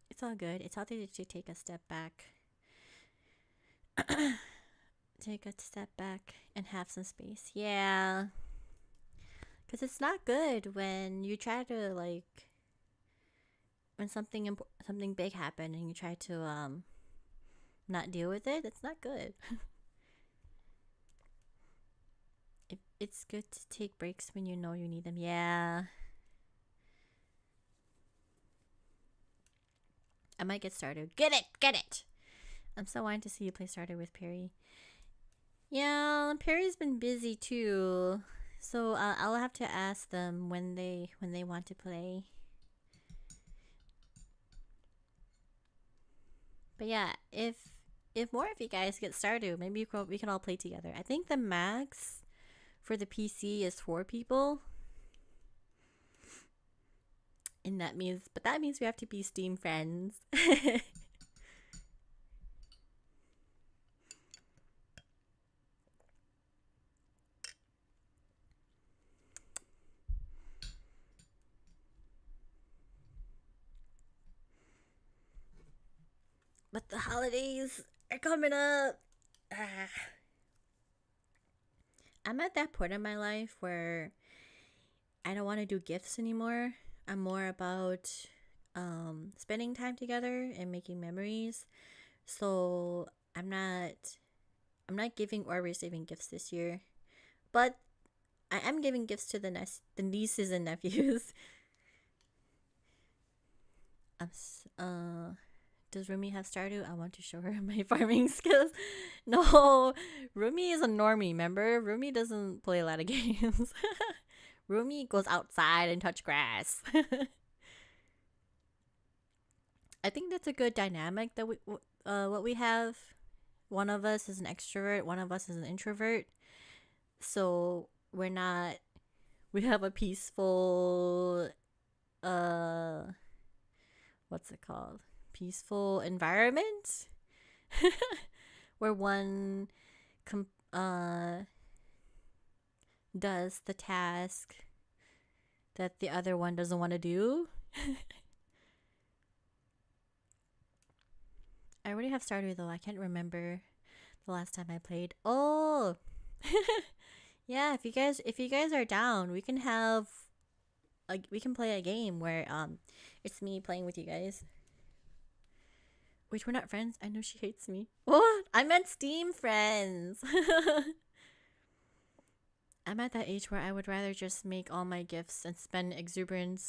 It's all good. It's healthy to take a step back. Take a step back and have some space. Yeah. Because it's not good when you try to, like, when something big happened and you try to not deal with it. It's not good. It's good to take breaks when you know you need them. Yeah. I might get started. Get it! I'm so wanting to see you play Stardew with Perry. Yeah, Perry's been busy too. So I'll have to ask them when they want to play. But yeah, if more of you guys get Stardew, maybe we can all play together. I think the max for the PC is 4 people. And that means we have to be Steam friends. But the holidays are coming up. I'm at that point in my life where I don't want to do gifts anymore. I'm more about spending time together and making memories. So I'm not giving or receiving gifts this year, but I am giving gifts to the nieces and nephews. Does Rumi have Stardew? I want to show her my farming skills. No, Rumi is a normie. Remember, Rumi doesn't play a lot of games. Rumi goes outside and touch grass. I think that's a good dynamic that what we have. One of us is an extrovert, one of us is an introvert. So we have a peaceful what's it called? Peaceful environment where one does the task that the other one doesn't want to do. I already have Stardew though. I can't remember the last time I played. Oh, yeah. If you guys are down, we can play a game where it's me playing with you guys. Wait, we're not friends? I know she hates me. What? I meant Steam friends. I'm at that age where I would rather just make all my gifts and spend exuberant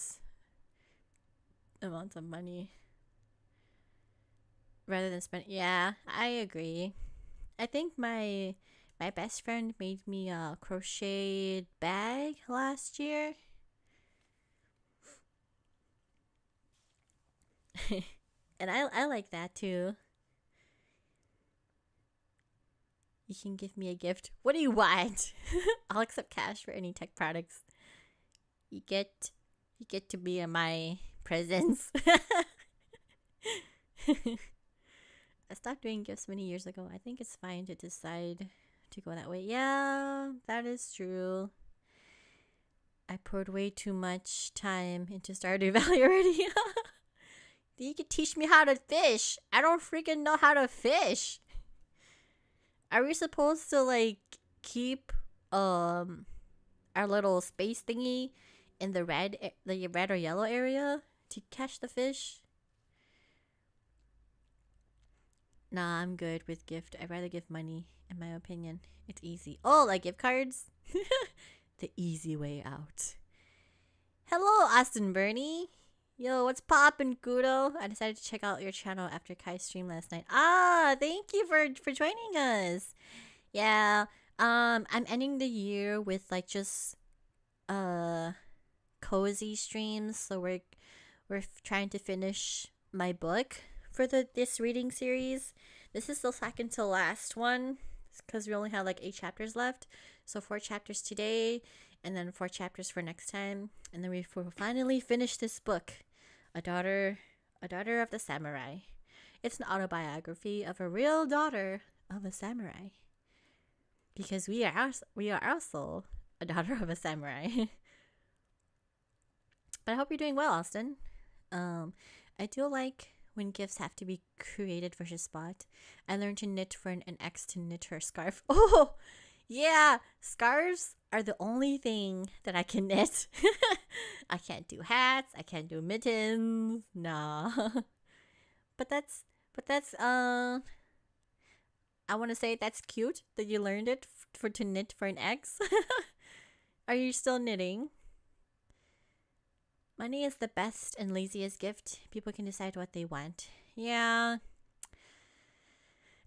amounts of money rather than spend. Yeah, I agree. I think my best friend made me a crocheted bag last year. And I like that too. You can give me a gift. What do you want? I'll accept cash for any tech products. You get to be in my presence. I stopped doing gifts many years ago. I think it's fine to decide to go that way. Yeah, that is true. I poured way too much time into Stardew Valley already. You could teach me how to fish. I don't freaking know how to fish. Are we supposed to like keep our little space thingy in the red or yellow area to catch the fish? Nah, I'm good with gift. I'd rather give money, in my opinion. It's easy. Oh, like gift cards? The easy way out. Hello, Austin Bernie. Yo, what's poppin', Kudo? I decided to check out your channel after Kai's stream last night. Ah, thank you for joining us. Yeah, I'm ending the year with like just cozy streams. So we're trying to finish my book for this reading series. This is the second to last one because we only have like 8 chapters left. So 4 chapters today, and then 4 chapters for next time, and then we will finally finish this book. A daughter of the samurai. It's an autobiography of a real daughter of a samurai. Because we are also a daughter of a samurai. But I hope you're doing well, Austin. I do like when gifts have to be created versus bought. I learned to knit for an ex to knit her scarf. Oh, yeah, scarves are the only thing that I can knit. I can't do hats. I can't do mittens. Nah. But that's I want to say that's cute that you learned it to knit for an ex. Are you still knitting? Money is the best and laziest gift. People can decide what they want. Yeah.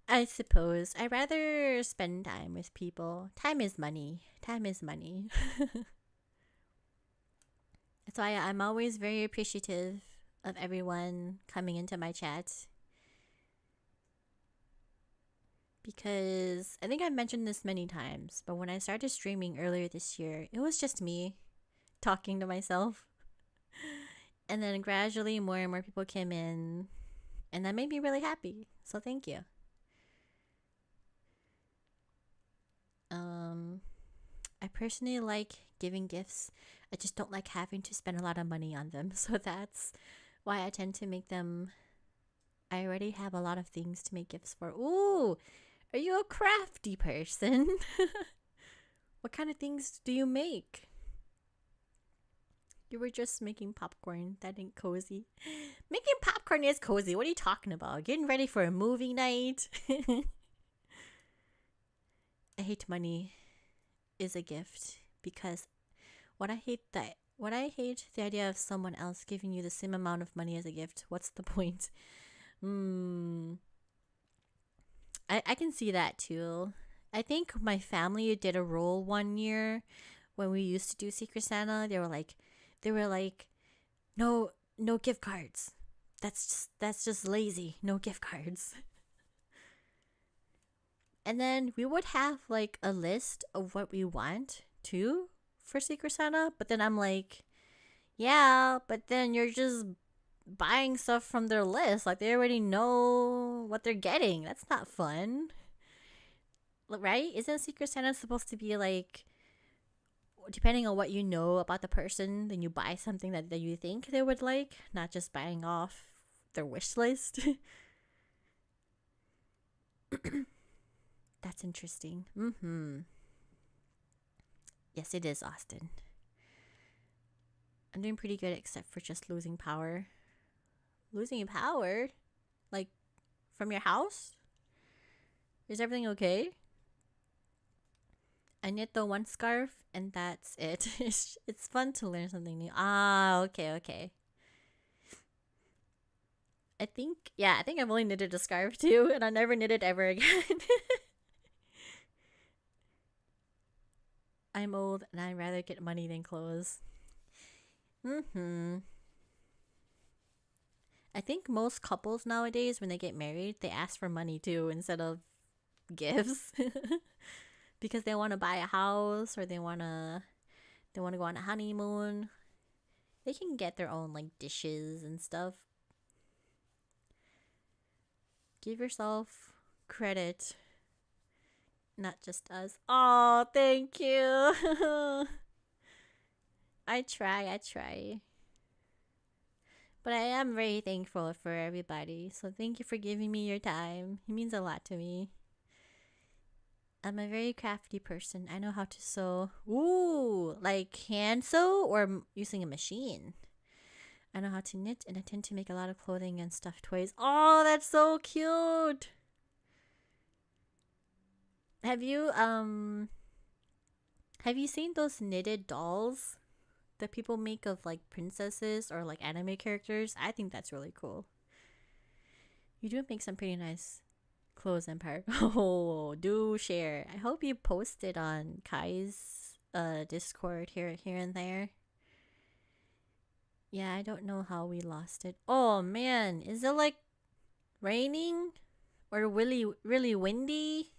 I suppose. I'd rather spend time with people. Time is money. Time is money. That's why I'm always very appreciative of everyone coming into my chat. Because I think I've mentioned this many times, but when I started streaming earlier this year, it was just me talking to myself. And then gradually more and more people came in, and that made me really happy. So thank you. I personally like giving gifts. I just don't like having to spend a lot of money on them. So that's why I tend to make them. I already have a lot of things to make gifts for. Ooh, are you a crafty person? What kind of things do you make? You were just making popcorn. That ain't cozy. Making popcorn is cozy. What are you talking about? Getting ready for a movie night? I hate money is a gift because what I hate the idea of someone else giving you the same amount of money as a gift. What's the point? I can see that too. I think my family did a rule one year when we used to do Secret Santa. They were like, no gift cards. That's just lazy. No gift cards. And then we would have like a list of what we want too for Secret Santa. But then I'm like, yeah, but then you're just buying stuff from their list. Like they already know what they're getting. That's not fun. Right? Isn't Secret Santa supposed to be like, depending on what you know about the person, then you buy something that you think they would like, not just buying off their wish list? That's interesting. Yes, it is, Austin. I'm doing pretty good except for just losing power. Losing power? Like, from your house? Is everything okay? I knit the one scarf and that's it. It's fun to learn something new. Ah, okay. I think I've only knitted a scarf too, and I never knitted ever again. I'm old and I'd rather get money than clothes. I think most couples nowadays, when they get married, they ask for money too instead of gifts. Because they want to buy a house or they want to go on a honeymoon. They can get their own like dishes and stuff. Give yourself credit. Not just us. Oh, thank you. I try. But I am very thankful for everybody. So thank you for giving me your time. It means a lot to me. I'm a very crafty person. I know how to sew. Ooh, like hand sew or using a machine. I know how to knit and I tend to make a lot of clothing and stuffed toys. Oh, that's so cute. Have you seen those knitted dolls that people make of like princesses or like anime characters? I think that's really cool. You do make some pretty nice clothes, Empire. Oh, do share. I hope you post it on Kai's Discord here and there. Yeah, I don't know how we lost it. Oh man, is it like raining or really windy?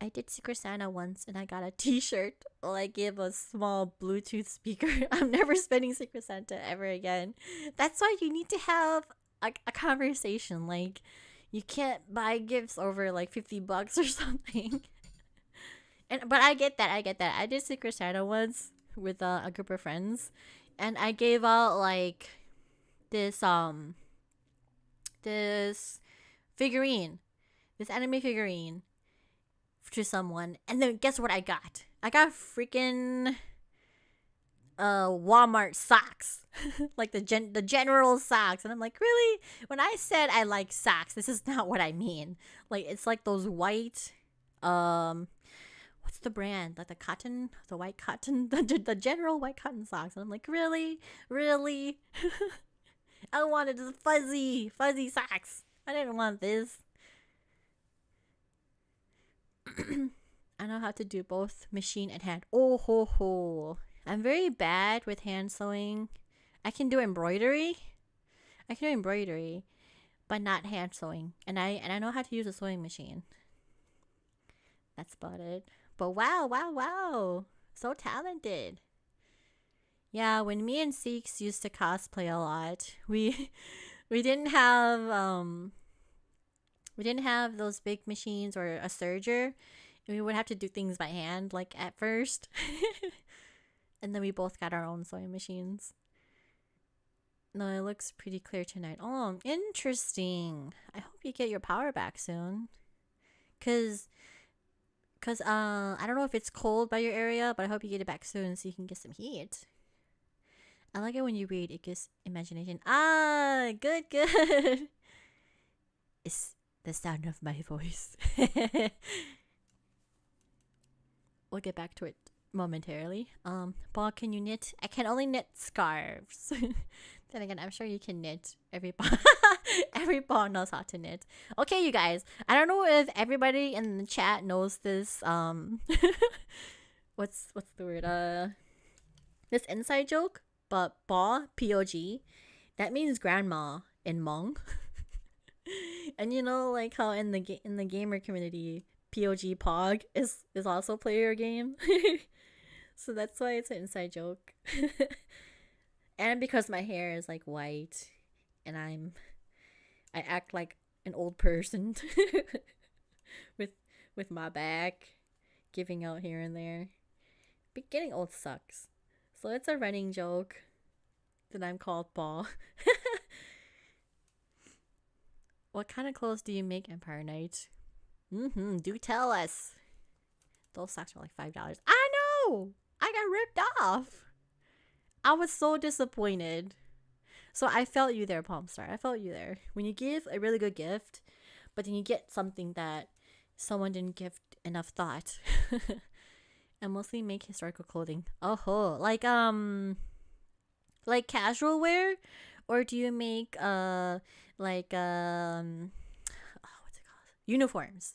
I did Secret Santa once and I got a t-shirt. Well, I gave a small Bluetooth speaker. I'm never spending Secret Santa ever again. That's why you need to have a conversation. Like, you can't buy gifts over like $50 or something. But I get that. I did Secret Santa once with a group of friends, and I gave out like this figurine, this anime figurine to someone, and then guess what I got? I got freaking Walmart socks. Like the general socks. And I'm like, really? When I said I like socks, this is not what I mean. Like, it's like those white what's the brand? Like the white cotton, the general white cotton socks. And I'm like, really? I wanted the fuzzy socks. I didn't want this. I know how to do both machine and hand. Oh ho ho. I'm very bad with hand sewing. I can do embroidery, but not hand sewing. And I know how to use a sewing machine. That's about it. But wow. So talented. Yeah, when me and Seeks used to cosplay a lot, we didn't have those big machines or a serger. We would have to do things by hand, like at first. And then we both got our own sewing machines. No, it looks pretty clear tonight. Oh, interesting. I hope you get your power back soon. Because Cause I don't know if it's cold by your area, but I hope you get it back soon so you can get some heat. I like it when you read. It gives imagination. Ah, good, good. It's the sound of my voice. We'll get back to it momentarily. Paul, can you knit? I can only knit scarves. Then again, I'm sure you can knit. Every Paul knows how to knit. Okay, you guys. I don't know if everybody in the chat knows this. What's the word? This inside joke. But Paw, P-O-G, that means grandma in Hmong. And you know, like how in the gamer community, POG Pog is also player game. So that's why it's an inside joke. And because my hair is like white and I act like an old person with my back giving out here and there. But getting old sucks. So it's a running joke that I'm called Paw. What kind of clothes do you make, Empire Knight? Do tell us. Those socks are like $5. I know! I got ripped off. I was so disappointed. So I felt you there, Palmstar. I felt you there. When you give a really good gift, but then you get something that someone didn't give enough thought. I mostly make historical clothing. Oh, like casual wear, or do you make what's it called? Uniforms.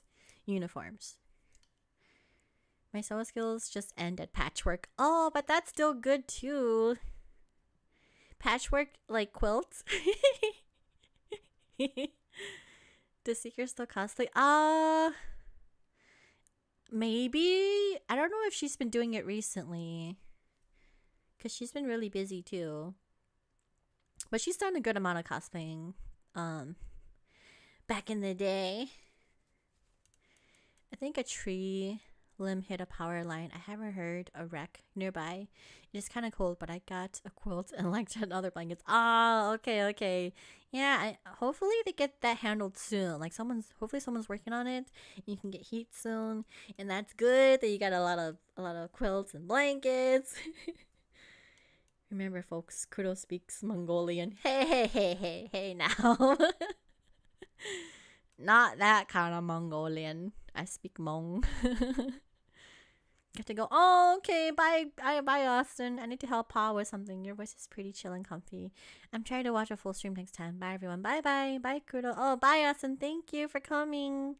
My sewing skills just end at patchwork. Oh, but that's still good too. Patchwork, like quilts. Does Seeker still cosplay? Maybe. I don't know if she's been doing it recently. Because she's been really busy too. But she's done a good amount of cosplaying. Back in the day. I think a tree limb hit a power line. I haven't heard a wreck nearby. It is kind of cold, but I got a quilt and like 10 other blankets. Okay. Yeah, hopefully they get that handled soon. Like hopefully someone's working on it. You can get heat soon, and that's good that you got a lot of quilts and blankets. Remember, folks, Kuro speaks Mongolian. Hey now. Not that kind of Mongolian. I speak Hmong. Have to go. Oh, okay. Bye, Austin. I need to help Pa with something. Your voice is pretty chill and comfy. I'm trying to watch a full stream next time. Bye, everyone. Bye, Kudo. Oh, bye, Austin. Thank you for coming.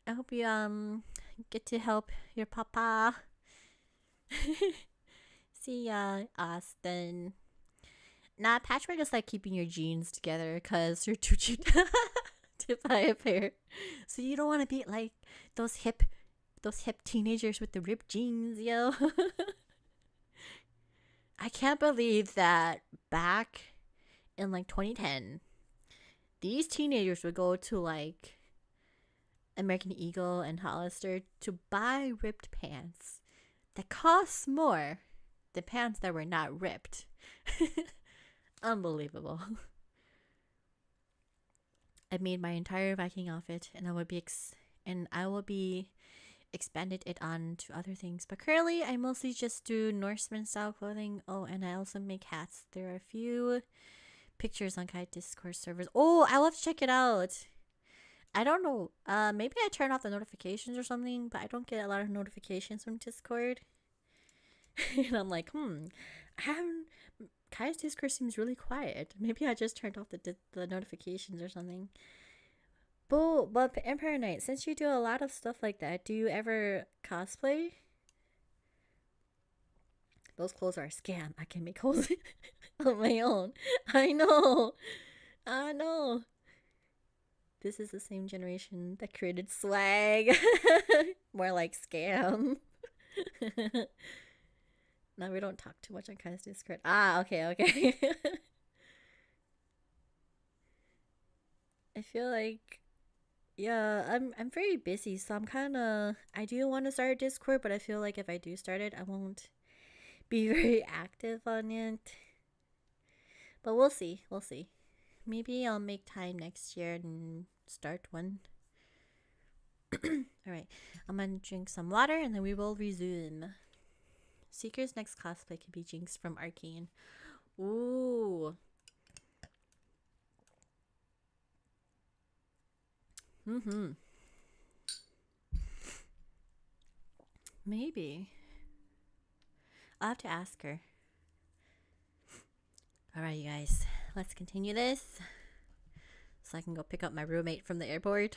I hope you get to help your papa. See ya, Austin. Nah, patchwork is like keeping your jeans together because you're too cheap to buy a pair. So you don't want to be like those hip teenagers with the ripped jeans, yo. I can't believe that back in like 2010, these teenagers would go to like American Eagle and Hollister to buy ripped pants that cost more than pants that were not ripped. Unbelievable. I made my entire Viking outfit, and I will be expanded it on to other things. But currently, I mostly just do Norseman style clothing. Oh, and I also make hats. There are a few pictures on Kite Discord servers. Oh, I love to check it out. I don't know. Maybe I turn off the notifications or something, but I don't get a lot of notifications from Discord. And I'm like, Kai's Discord seems really quiet. Maybe I just turned off the notifications or something. But Empire Knight, since you do a lot of stuff like that, do you ever cosplay? Those clothes are a scam. I can make clothes on my own. I know. This is the same generation that created swag. More like scam. No, we don't talk too much on Kai's Discord. Okay. I feel like, yeah, I'm very busy, so I do want to start a Discord, but I feel like if I do start it, I won't be very active on it. But we'll see. Maybe I'll make time next year and start one. Alright, I'm gonna drink some water and then we will resume. Seeker's next cosplay could be Jinx from Arcane. Ooh. Maybe. I'll have to ask her. Alright, you guys. Let's continue this. So I can go pick up my roommate from the airport.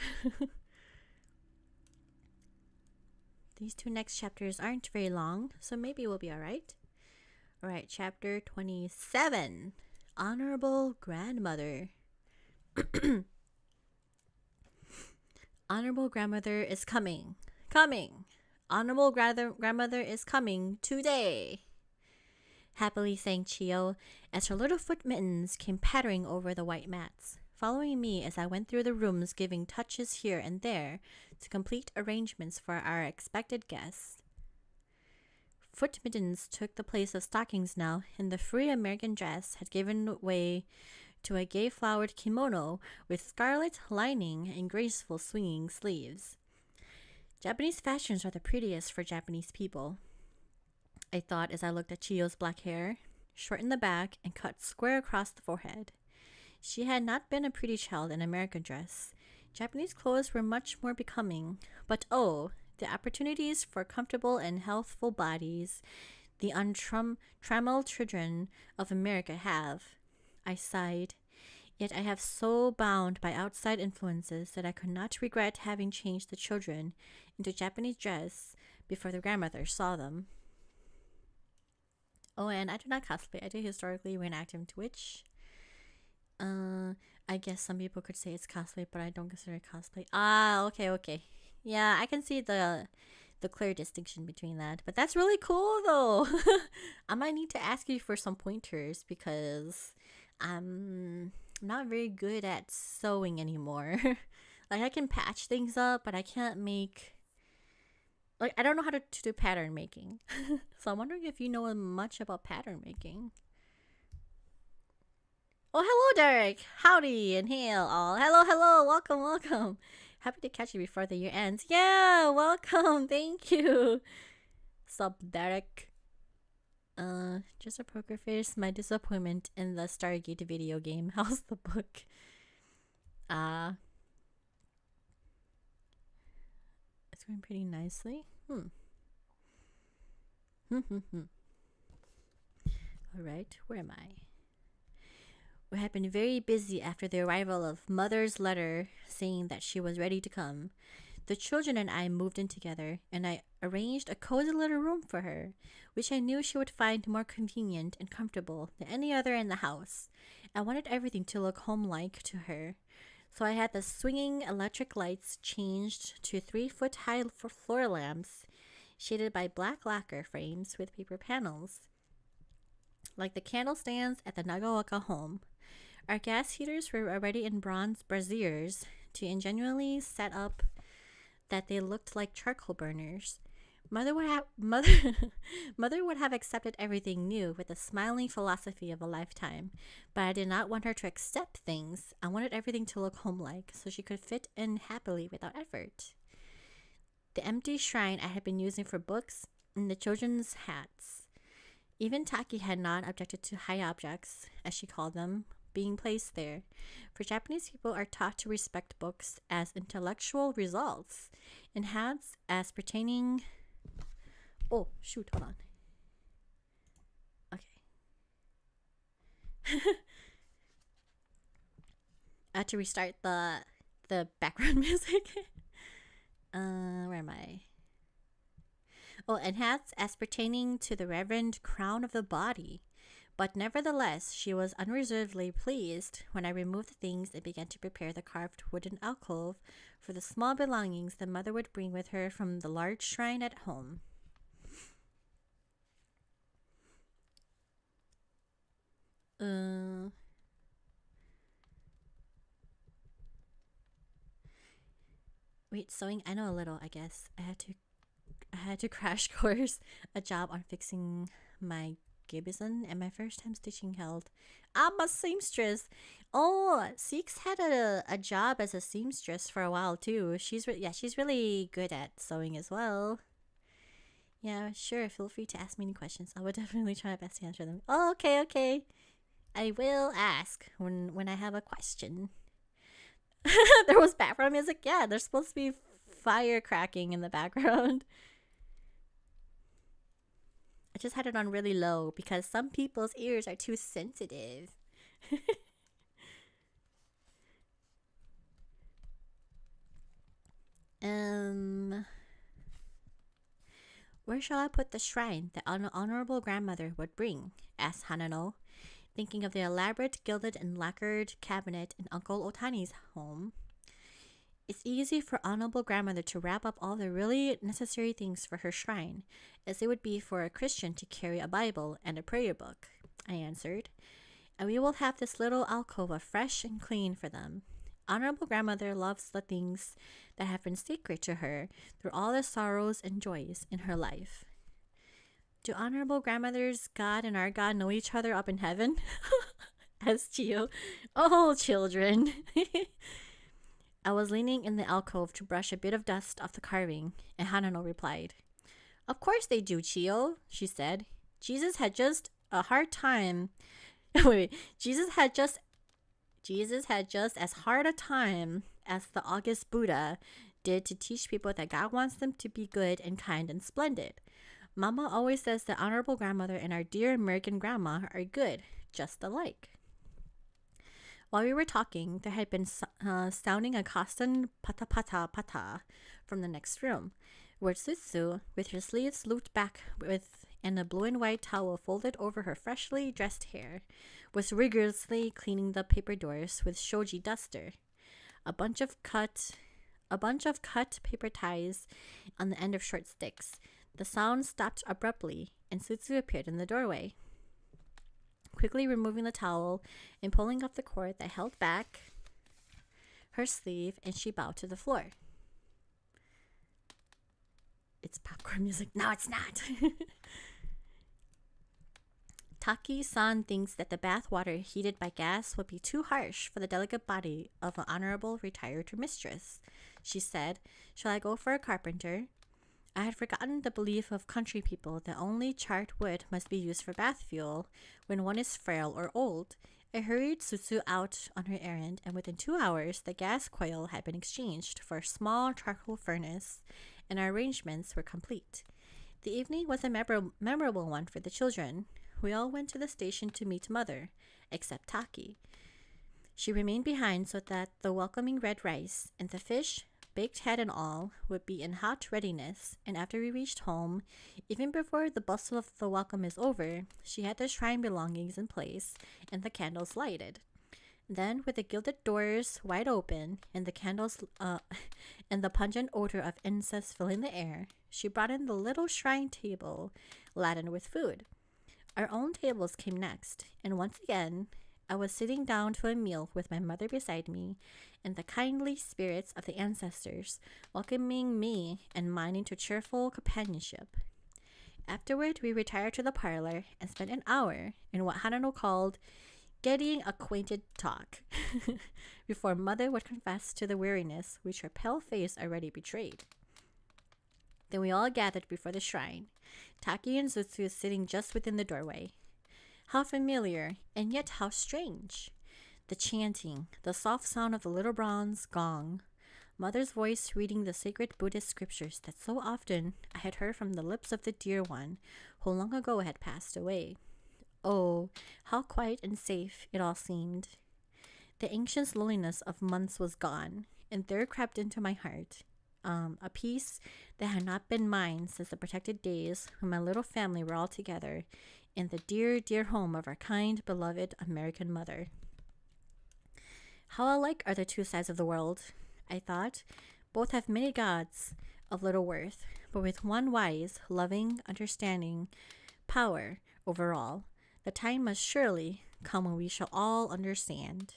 These two next chapters aren't very long, so maybe we'll be alright. Alright, chapter 27. Honorable Grandmother. Honorable Grandmother is coming. Coming. Honorable Grandmother is coming today. Happily sang Chio as her little foot mittens came pattering over the white mats, following me as I went through the rooms giving touches here and there to complete arrangements for our expected guests. Foot mittens took the place of stockings now, and the free American dress had given way to a gay-flowered kimono with scarlet lining and graceful swinging sleeves. Japanese fashions are the prettiest for Japanese people, I thought as I looked at Chio's black hair, short in the back and cut square across the forehead. She had not been a pretty child in American dress. Japanese clothes were much more becoming, but oh, the opportunities for comfortable and healthful bodies the untrammeled children of America have. I sighed. Yet I have so bound by outside influences that I could not regret having changed the children into Japanese dress before the grandmother saw them. Oh, and I do not cosplay. I do historically reenact in Twitch. I guess some people could say it's cosplay, but I don't consider it cosplay. Ah, okay. Yeah, I can see the clear distinction between that. But that's really cool, though. I might need to ask you for some pointers because I'm not very good at sewing anymore. Like, I can patch things up, but I can't make... Like, I don't know how to do pattern making. So I'm wondering if you know much about pattern making. Oh, hello, Derek. Howdy and hail all. Hello. Welcome. Happy to catch you before the year ends. Yeah, welcome. Thank you. Sup, Derek. Just a poker face. My disappointment in the Stargate video game. How's the book? It's going pretty nicely. Alright, where am I? We had been very busy after the arrival of Mother's letter saying that she was ready to come. The children and I moved in together, and I arranged a cozy little room for her, which I knew she would find more convenient and comfortable than any other in the house. I wanted everything to look home-like to her, so I had the swinging electric lights changed to 3-foot-high floor lamps, shaded by black lacquer frames with paper panels, like the candle stands at the Nagaoka home. Our gas heaters were already in bronze braziers to ingenuously set up that they looked like charcoal burners. Mother would have accepted everything new with the smiling philosophy of a lifetime, but I did not want her to accept things. I wanted everything to look home-like so she could fit in happily without effort. The empty shrine I had been using for books and the children's hats. Even Taki had not objected to high objects, as she called them, being placed there, for Japanese people are taught to respect books as intellectual results, and hats as pertaining... Oh, shoot, hold on. Okay. I had to restart the background music. Where am I? Oh, and hats as pertaining to the reverend crown of the body. But nevertheless, she was unreservedly pleased when I removed the things and began to prepare the carved wooden alcove for the small belongings that Mother would bring with her from the large shrine at home. Wait, sewing? I know a little, I guess. I had to crash course a job on fixing my Gibson, and my first time stitching held. I'm a seamstress. Oh, Six had a job as a seamstress for a while too. She's really good at sewing as well. Yeah, sure. Feel free to ask me any questions. I would definitely try my best to answer them. Oh, okay. I will ask when I have a question. There was background music. Yeah, there's supposed to be fire cracking in the background. I just had it on really low because some people's ears are too sensitive. Where shall I put the shrine that honorable grandmother would bring? Asked Hanano, thinking of the elaborate gilded and lacquered cabinet in Uncle Otani's home. It's easy for honorable grandmother to wrap up all the really necessary things for her shrine, as it would be for a Christian to carry a Bible and a prayer book, I answered. And we will have this little alcove fresh and clean for them. Honorable grandmother loves the things that have been sacred to her through all the sorrows and joys in her life. Do honorable grandmother's God and our God know each other up in heaven? Asked Chio. Oh, children. I was leaning in the alcove to brush a bit of dust off the carving, and Hanano replied, Of course they do, Chio, she said. Jesus had just a hard time. Jesus had just as hard a time as the August Buddha did to teach people that God wants them to be good and kind and splendid. Mama always says that honorable grandmother and our dear American grandma are good, just alike. While we were talking, there had been sounding a constant pata from the next room, where Tsutsu, with her sleeves looped back and a blue and white towel folded over her freshly dressed hair, was rigorously cleaning the paper doors with shoji duster. A bunch of cut paper ties on the end of short sticks. The sound stopped abruptly, and Tsutsu appeared in the doorway. Quickly removing the towel and pulling up the cord that held back her sleeve, and she bowed to the floor. It's popcorn music. No, it's not. Taki-san thinks that the bath water heated by gas would be too harsh for the delicate body of an honorable retired mistress. She said, Shall I go for a carpenter? I had forgotten the belief of country people that only charred wood must be used for bath fuel when one is frail or old. I hurried Tsutsu out on her errand, and within 2 hours, the gas coil had been exchanged for a small charcoal furnace, and our arrangements were complete. The evening was a memorable one for the children. We all went to the station to meet Mother, except Taki. She remained behind so that the welcoming red rice and the fish, baked head and all, would be in hot readiness, and after we reached home, even before the bustle of the welcome is over, she had the shrine belongings in place and the candles lighted. Then, with the gilded doors wide open and the candles and the pungent odor of incense filling the air, she brought in the little shrine table laden with food. Our own tables came next, and once again, I was sitting down to a meal with my mother beside me, and the kindly spirits of the ancestors welcoming me and mine into cheerful companionship. Afterward, we retired to the parlor and spent an hour in what Hanano called getting acquainted talk, before Mother would confess to the weariness which her pale face already betrayed. Then we all gathered before the shrine, Taki and Tsutsu sitting just within the doorway. How familiar, and yet how strange. The chanting, the soft sound of the little bronze gong, Mother's voice reading the sacred Buddhist scriptures that so often I had heard from the lips of the dear one who long ago had passed away. Oh, how quiet and safe it all seemed. The ancient loneliness of months was gone, and there crept into my heart a peace that had not been mine since the protected days when my little family were all together in the dear, dear home of our kind, beloved American mother. How alike are the two sides of the world, I thought. Both have many gods of little worth, but with one wise, loving, understanding power over all. The time must surely come when we shall all understand.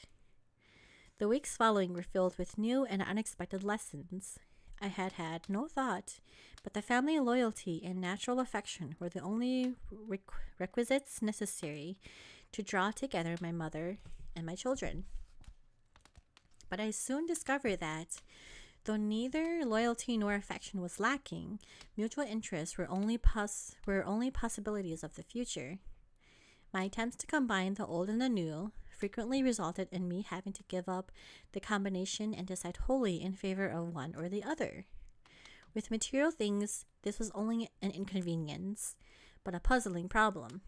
The weeks following were filled with new and unexpected lessons. I had had no thought, but the family loyalty and natural affection were the only requisites necessary to draw together my mother and my children. But I soon discovered that, though neither loyalty nor affection was lacking, mutual interests were only possibilities of the future. My attempts to combine the old and the new frequently resulted in me having to give up the combination and decide wholly in favor of one or the other. With material things, this was only an inconvenience, but a puzzling problem.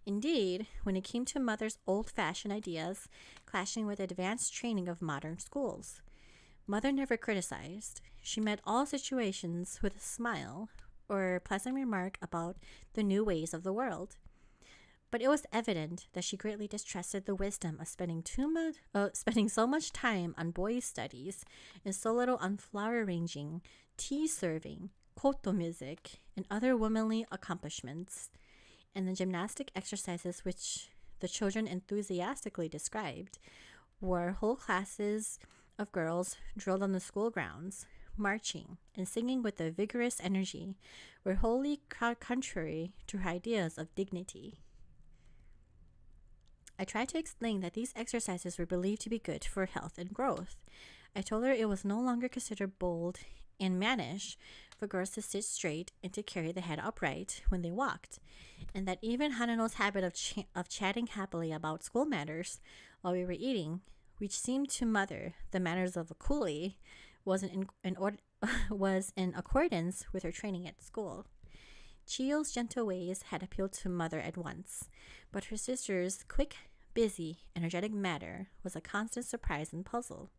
Indeed, when it came to mother's old-fashioned ideas clashing with advanced training of modern schools, mother never criticized. She met all situations with a smile or pleasant remark about the new ways of the world. But it was evident that she greatly distrusted the wisdom of spending so much time on boys' studies and so little on flower arranging, tea serving, koto music, and other womanly accomplishments, and the gymnastic exercises which the children enthusiastically described were whole classes of girls drilled on the school grounds, marching and singing with a vigorous energy, were wholly contrary to her ideas of dignity. I tried to explain that these exercises were believed to be good for health and growth. I told her it was no longer considered bold and mannish for girls to sit straight and to carry the head upright when they walked, and that even Hanano's habit of chatting happily about school matters while we were eating, which seemed to mother the manners of a coolie, was in accordance with her training at school. Chiyo's gentle ways had appealed to mother at once, but her sister's quick, busy, energetic manner was a constant surprise and puzzle.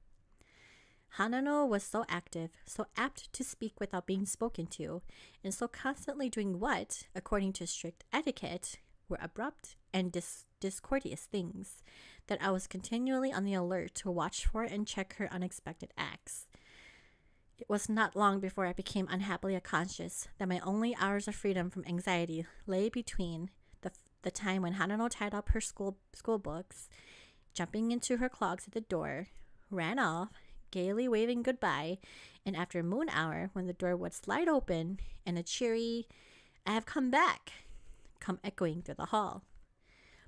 Hanano was so active, so apt to speak without being spoken to, and so constantly doing what, according to strict etiquette, were abrupt and discourteous things, that I was continually on the alert to watch for and check her unexpected acts. It was not long before I became unhappily conscious that my only hours of freedom from anxiety lay between the time when Hanano tied up her school books, jumping into her clogs at the door, ran off, gaily waving goodbye, and after moon hour, when the door would slide open and a cheery, "I have come back," come echoing through the hall.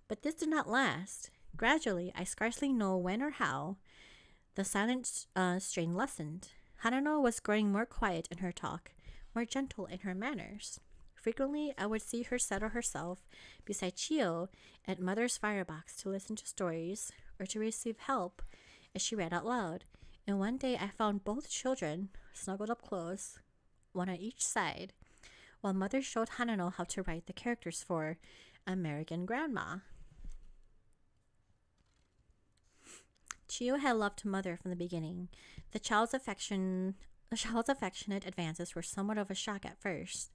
But this did not last. Gradually, I scarcely know when or how, the silent strain lessened. Hanano was growing more quiet in her talk, more gentle in her manners. Frequently, I would see her settle herself beside Chiyo at mother's firebox to listen to stories or to receive help as she read out loud. And one day I found both children snuggled up close, one on each side, while mother showed Hanano how to write the characters for American Grandma. Chiyo had loved mother from the beginning. The child's affectionate advances were somewhat of a shock at first,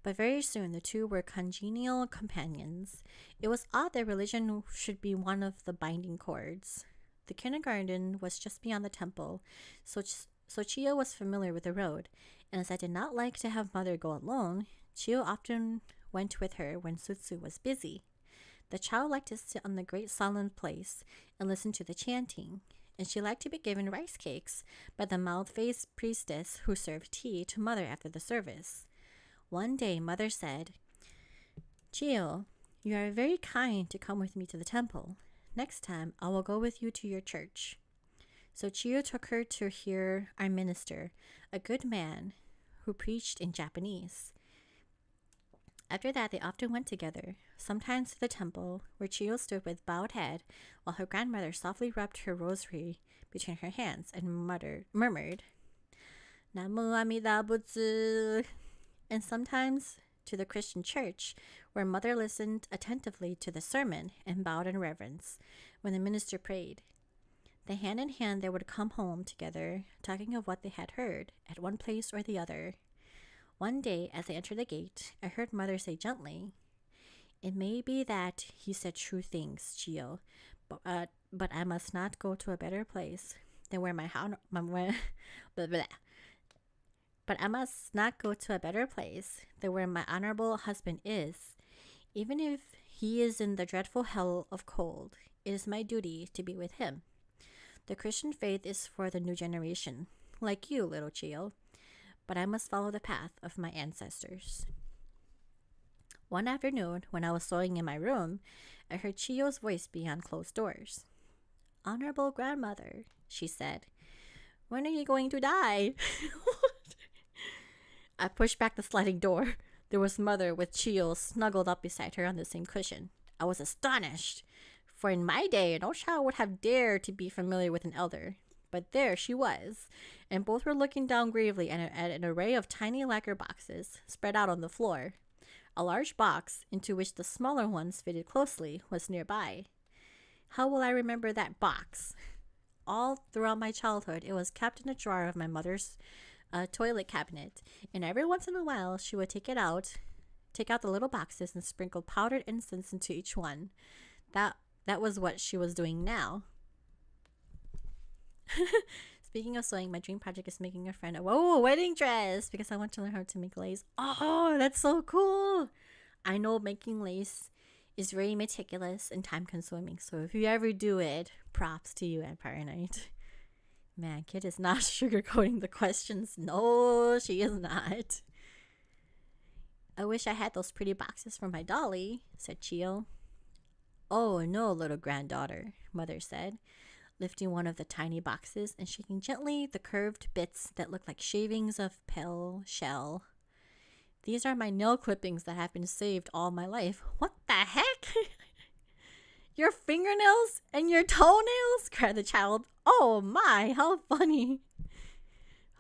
but very soon the two were congenial companions. It was odd that religion should be one of the binding cords. The kindergarten was just beyond the temple, so Chiyo was familiar with the road, and as I did not like to have mother go alone, Chiyo often went with her when Sutsu was busy. The child liked to sit on the great solemn place and listen to the chanting, and she liked to be given rice cakes by the mild-faced priestess who served tea to mother after the service. One day, mother said, "Chiyo, you are very kind to come with me to the temple. Next time, I will go with you to your church." So Chiyo took her to hear our minister, a good man who preached in Japanese. After that, they often went together, sometimes to the temple, where Chiyo stood with bowed head, while her grandmother softly rubbed her rosary between her hands and murmured, "Namu Amida Butsu," and sometimes to the Christian church, where mother listened attentively to the sermon and bowed in reverence when the minister prayed. Then hand in hand they would come home together, talking of what they had heard at one place or the other. One day, as I entered the gate, I heard mother say gently, "It may be that he said true things, Chiyo, but I must not go to a better place than where But I must not go to a better place than where my honorable husband is. Even if he is in the dreadful hell of cold, it is my duty to be with him. The Christian faith is for the new generation, like you, little Chiyo. but I must follow the path of my ancestors. One afternoon, when I was sewing in my room, I heard Chiyo's voice beyond closed doors. "Honorable grandmother," she said, "when are you going to die?" I pushed back the sliding door. There was Mother with Chiyo snuggled up beside her on the same cushion. I was astonished, for in my day, no child would have dared to be familiar with an elder. But there she was, and both were looking down gravely at an array of tiny lacquer boxes spread out on the floor. A large box, into which the smaller ones fitted closely, was nearby. How will I remember that box? All throughout my childhood, it was kept in a drawer of my mother's toilet cabinet, and every once in a while she would take out the little boxes and sprinkle powdered incense into each one. That was what she was doing now. Speaking of sewing, my dream project is making a friend a wedding dress because I want to learn how to make lace. Oh, that's so cool. I know making lace is very meticulous and time consuming, so if you ever do it, props to you, Empire Knight. Man, Kid is not sugarcoating the questions. No, she is not. "I wish I had those pretty boxes for my dolly," said Chiyo. "Oh, no, little granddaughter," Mother said, lifting one of the tiny boxes and shaking gently the curved bits that looked like shavings of pale shell. "These are my nail clippings that have been saved all my life." "What the heck?" "Your fingernails and your toenails?" cried the child. "Oh my, how funny."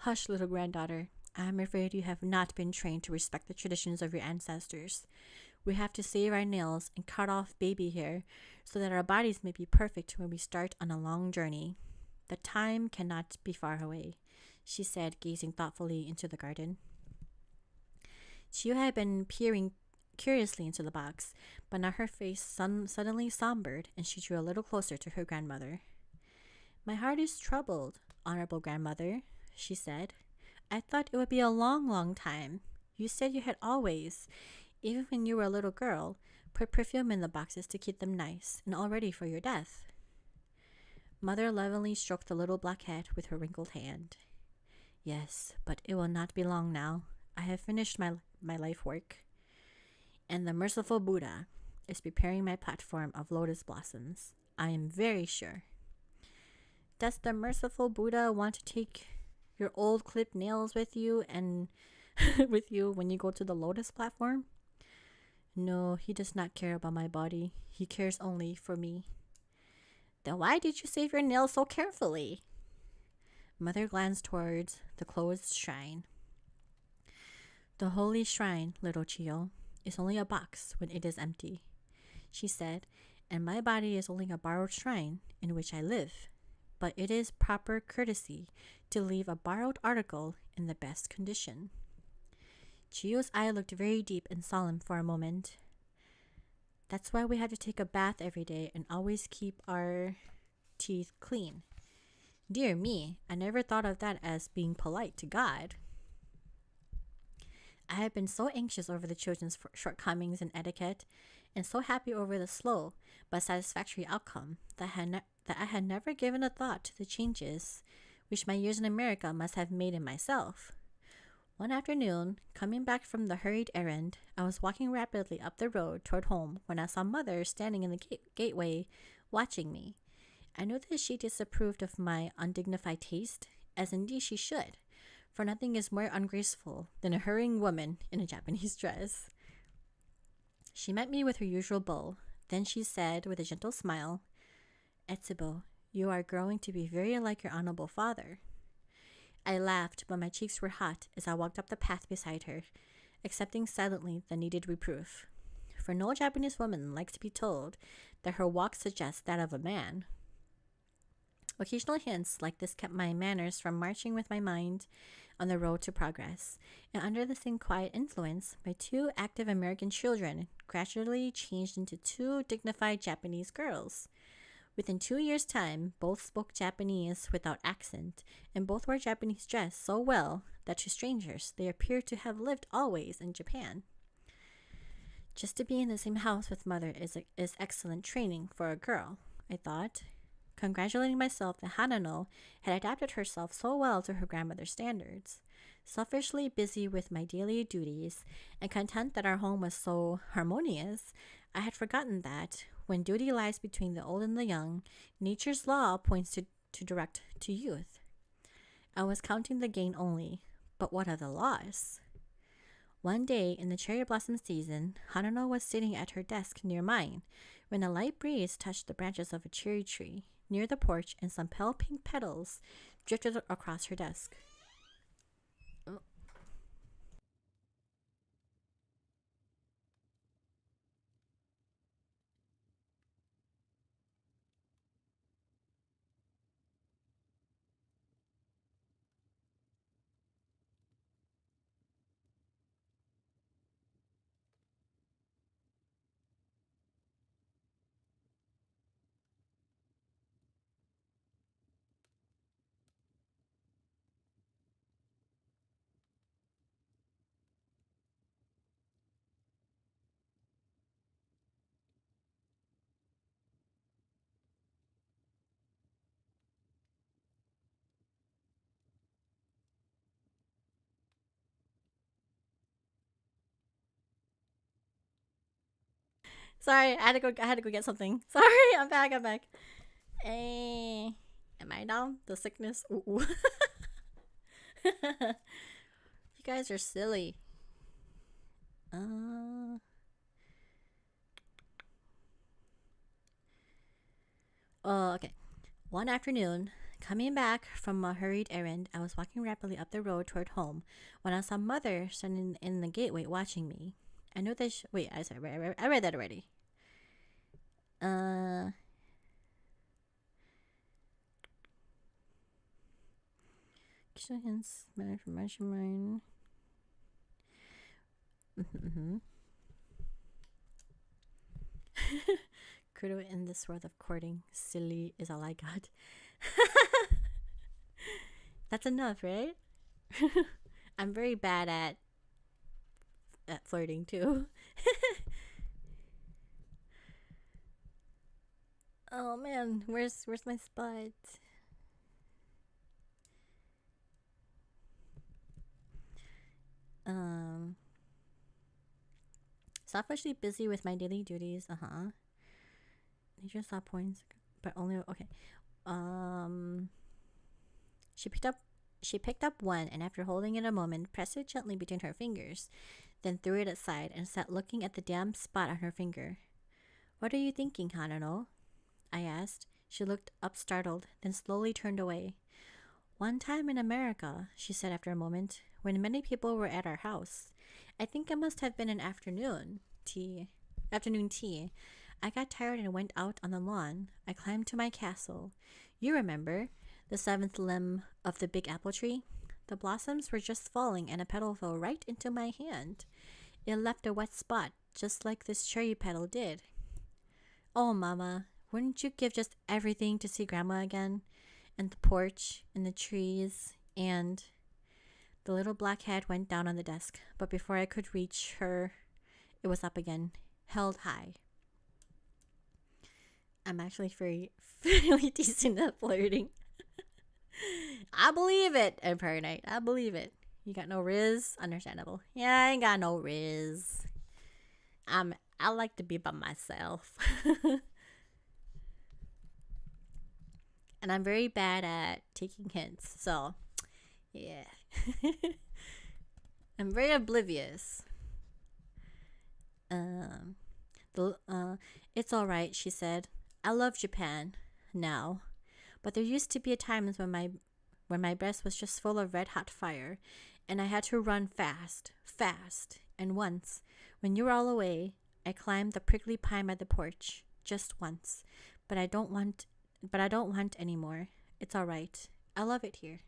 "Hush, little granddaughter. I'm afraid you have not been trained to respect the traditions of your ancestors. We have to save our nails and cut off baby hair so that our bodies may be perfect when we start on a long journey. The time cannot be far away," she said, gazing thoughtfully into the garden. Chiyo had been peering curiously into the box, but now her face suddenly sombered, and she drew a little closer to her grandmother. "My heart is troubled, honorable grandmother," she said. "I thought it would be a long, long time. You said you had always, even when you were a little girl, put perfume in the boxes to keep them nice and all ready for your death." Mother lovingly stroked the little black head with her wrinkled hand. "Yes, but it will not be long now. I have finished my life work, and the merciful Buddha is preparing my platform of lotus blossoms. I am very sure." "Does the merciful Buddha want to take your old clipped nails with you and with you when you go to the lotus platform?" "No, he does not care about my body. He cares only for me." "Then why did you save your nails so carefully?" Mother glanced towards the closed shrine. "The holy shrine, little Chiyo, is only a box when it is empty," she said, "and my body is only a borrowed shrine in which I live. But it is proper courtesy to leave a borrowed article in the best condition." Chiyo's eye looked very deep and solemn for a moment. "That's why we have to take a bath every day and always keep our teeth clean. Dear me, I never thought of that as being polite to God." I had been so anxious over the children's shortcomings in etiquette, and so happy over the slow but satisfactory outcome, that I had never given a thought to the changes which my years in America must have made in myself. One afternoon, coming back from the hurried errand, I was walking rapidly up the road toward home when I saw Mother standing in the gateway watching me. I knew that she disapproved of my undignified taste, as indeed she should, for nothing is more ungraceful than a hurrying woman in a Japanese dress. She met me with her usual bow. Then she said with a gentle smile, "Etsubo, you are growing to be very like your honorable father." I laughed, but my cheeks were hot as I walked up the path beside her, accepting silently the needed reproof. For no Japanese woman likes to be told that her walk suggests that of a man. Occasional hints like this kept my manners from marching with my mind on the road to progress, and under the same quiet influence, my two active American children gradually changed into two dignified Japanese girls. Within 2 years' time, both spoke Japanese without accent, and both wore Japanese dress so well that to strangers they appeared to have lived always in Japan. Just to be in the same house with Mother is excellent training for a girl, I thought. congratulating myself that Hanano had adapted herself so well to her grandmother's standards. Selfishly busy with my daily duties and content that our home was so harmonious, I had forgotten that, when duty lies between the old and the young, nature's law points to direct to youth. I was counting the gain only, but what of the loss? One day in the cherry blossom season, Hanano was sitting at her desk near mine when a light breeze touched the branches of a cherry tree near the porch and some pale pink petals drifted across her desk. Oh. Sorry, I had to go get something. Sorry, I'm back. Hey, am I down? The sickness. Ooh. You guys are silly. Oh, okay. One afternoon, coming back from a hurried errand, I was walking rapidly up the road toward home when I saw Mother standing in the gateway watching me. I know that. Wait, I read that already. Hints, matter for mine. Kuro in this world of courting, silly is all I got. That's enough, right? I'm very bad at flirting too. Oh man, where's my spot? Selfishly busy with my daily duties. Nature saw points, but only okay. She picked up one, and after holding it a moment, pressed it gently between her fingers, then threw it aside and sat looking at the damp spot on her finger. "What are you thinking, Hanano?" I asked. She looked up startled, then slowly turned away. "One time in America," she said after a moment, "when many people were at our house. I think it must have been an afternoon tea. I got tired and went out on the lawn. I climbed to my castle. You remember, the seventh limb of the big apple tree? The blossoms were just falling and a petal fell right into my hand. It left a wet spot, just like this cherry petal did. Oh, Mama, wouldn't you give just everything to see Grandma again? And the porch, and the trees, and..." The little black head went down on the desk, but before I could reach her, it was up again, held high. I'm actually fairly decent at flirting. I believe it, Empire Knight. I believe it. You got no riz? Understandable. Yeah, I ain't got no riz. I like to be by myself. And I'm very bad at taking hints, so yeah. I'm very oblivious. It's all right, she said. I love Japan now, but there used to be times when my breast was just full of red hot fire, and I had to run fast. And once, when you were all away, I climbed the prickly pine by the porch just once, but I don't want anymore. It's all right. I love it here.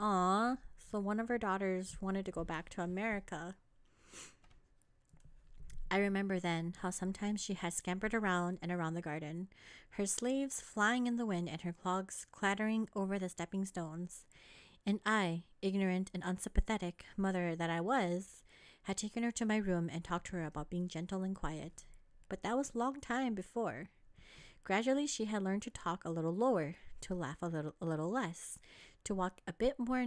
Aw, so one of her daughters wanted to go back to America. I remember then how sometimes she had scampered around and around the garden, her sleeves flying in the wind and her clogs clattering over the stepping stones. And I, ignorant and unsympathetic mother that I was, had taken her to my room and talked to her about being gentle and quiet. But that was a long time before. Gradually, she had learned to talk a little lower, to laugh a little less, to walk a bit more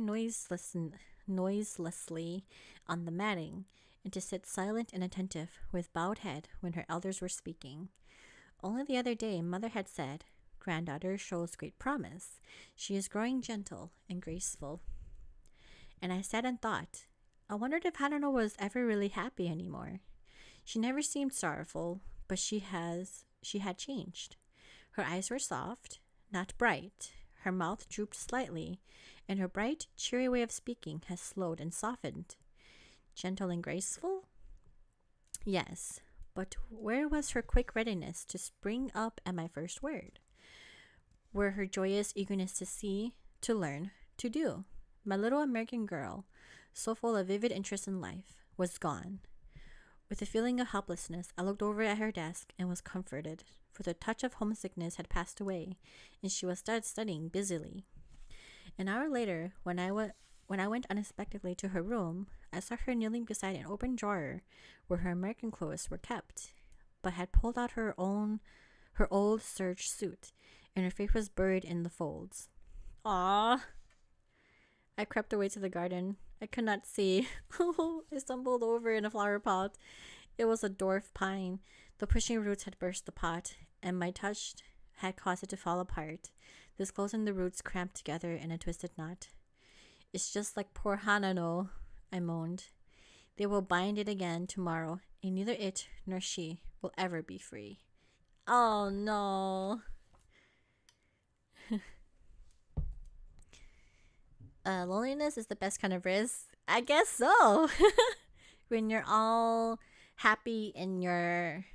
noiselessly on the matting, and to sit silent and attentive with bowed head when her elders were speaking. Only the other day, Mother had said, "Granddaughter shows great promise. She is growing gentle and graceful." And I sat and thought, I wondered if Hanano was ever really happy anymore. She never seemed sorrowful, but she had changed. Her eyes were soft, not bright. Her mouth drooped slightly, and her bright, cheery way of speaking has slowed and softened. Gentle and graceful? Yes, but where was her quick readiness to spring up at my first word? Where her joyous eagerness to see, to learn, to do? My little American girl, so full of vivid interest in life, was gone. With a feeling of helplessness, I looked over at her desk and was comforted, for the touch of homesickness had passed away, and she was studying busily. An hour later, when I went unexpectedly to her room, I saw her kneeling beside an open drawer where her American clothes were kept, but had pulled out her old serge suit, and her face was buried in the folds. Ah! I crept away to the garden. I could not see. I stumbled over in a flower pot. It was a dwarf pine. The pushing roots had burst the pot, and my touch had caused it to fall apart, disclosing the roots cramped together in a twisted knot. "It's just like poor Hanano," I moaned. "They will bind it again tomorrow, and neither it nor she will ever be free." Oh no. Loneliness is the best kind of risk. I guess so. When you're all happy in your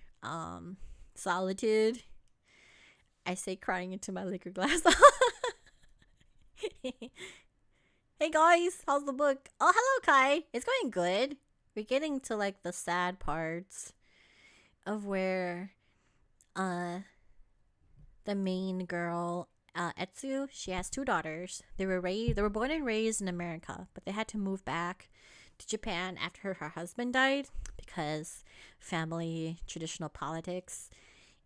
solitude, I say crying into my liquor glass. Hey guys, how's the book? Oh, hello Kai. It's going good. We're getting to like the sad parts of where the main girl, Etsu, she has two daughters. They were born and raised in America, but they had to move back to Japan after her husband died because family, traditional politics,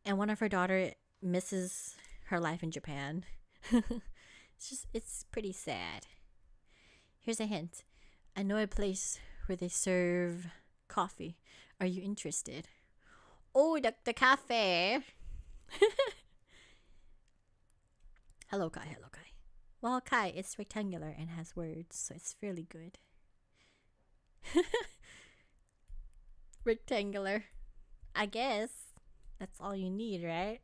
and one of her daughter misses her life in Japan. It's pretty sad. Here's a hint. I know a place where they serve coffee. Are you interested? Oh, the cafe. Hello, Kai. Hello, Kai. Well, Kai, it's rectangular and has words, so it's fairly good. Rectangular. I guess that's all you need, right?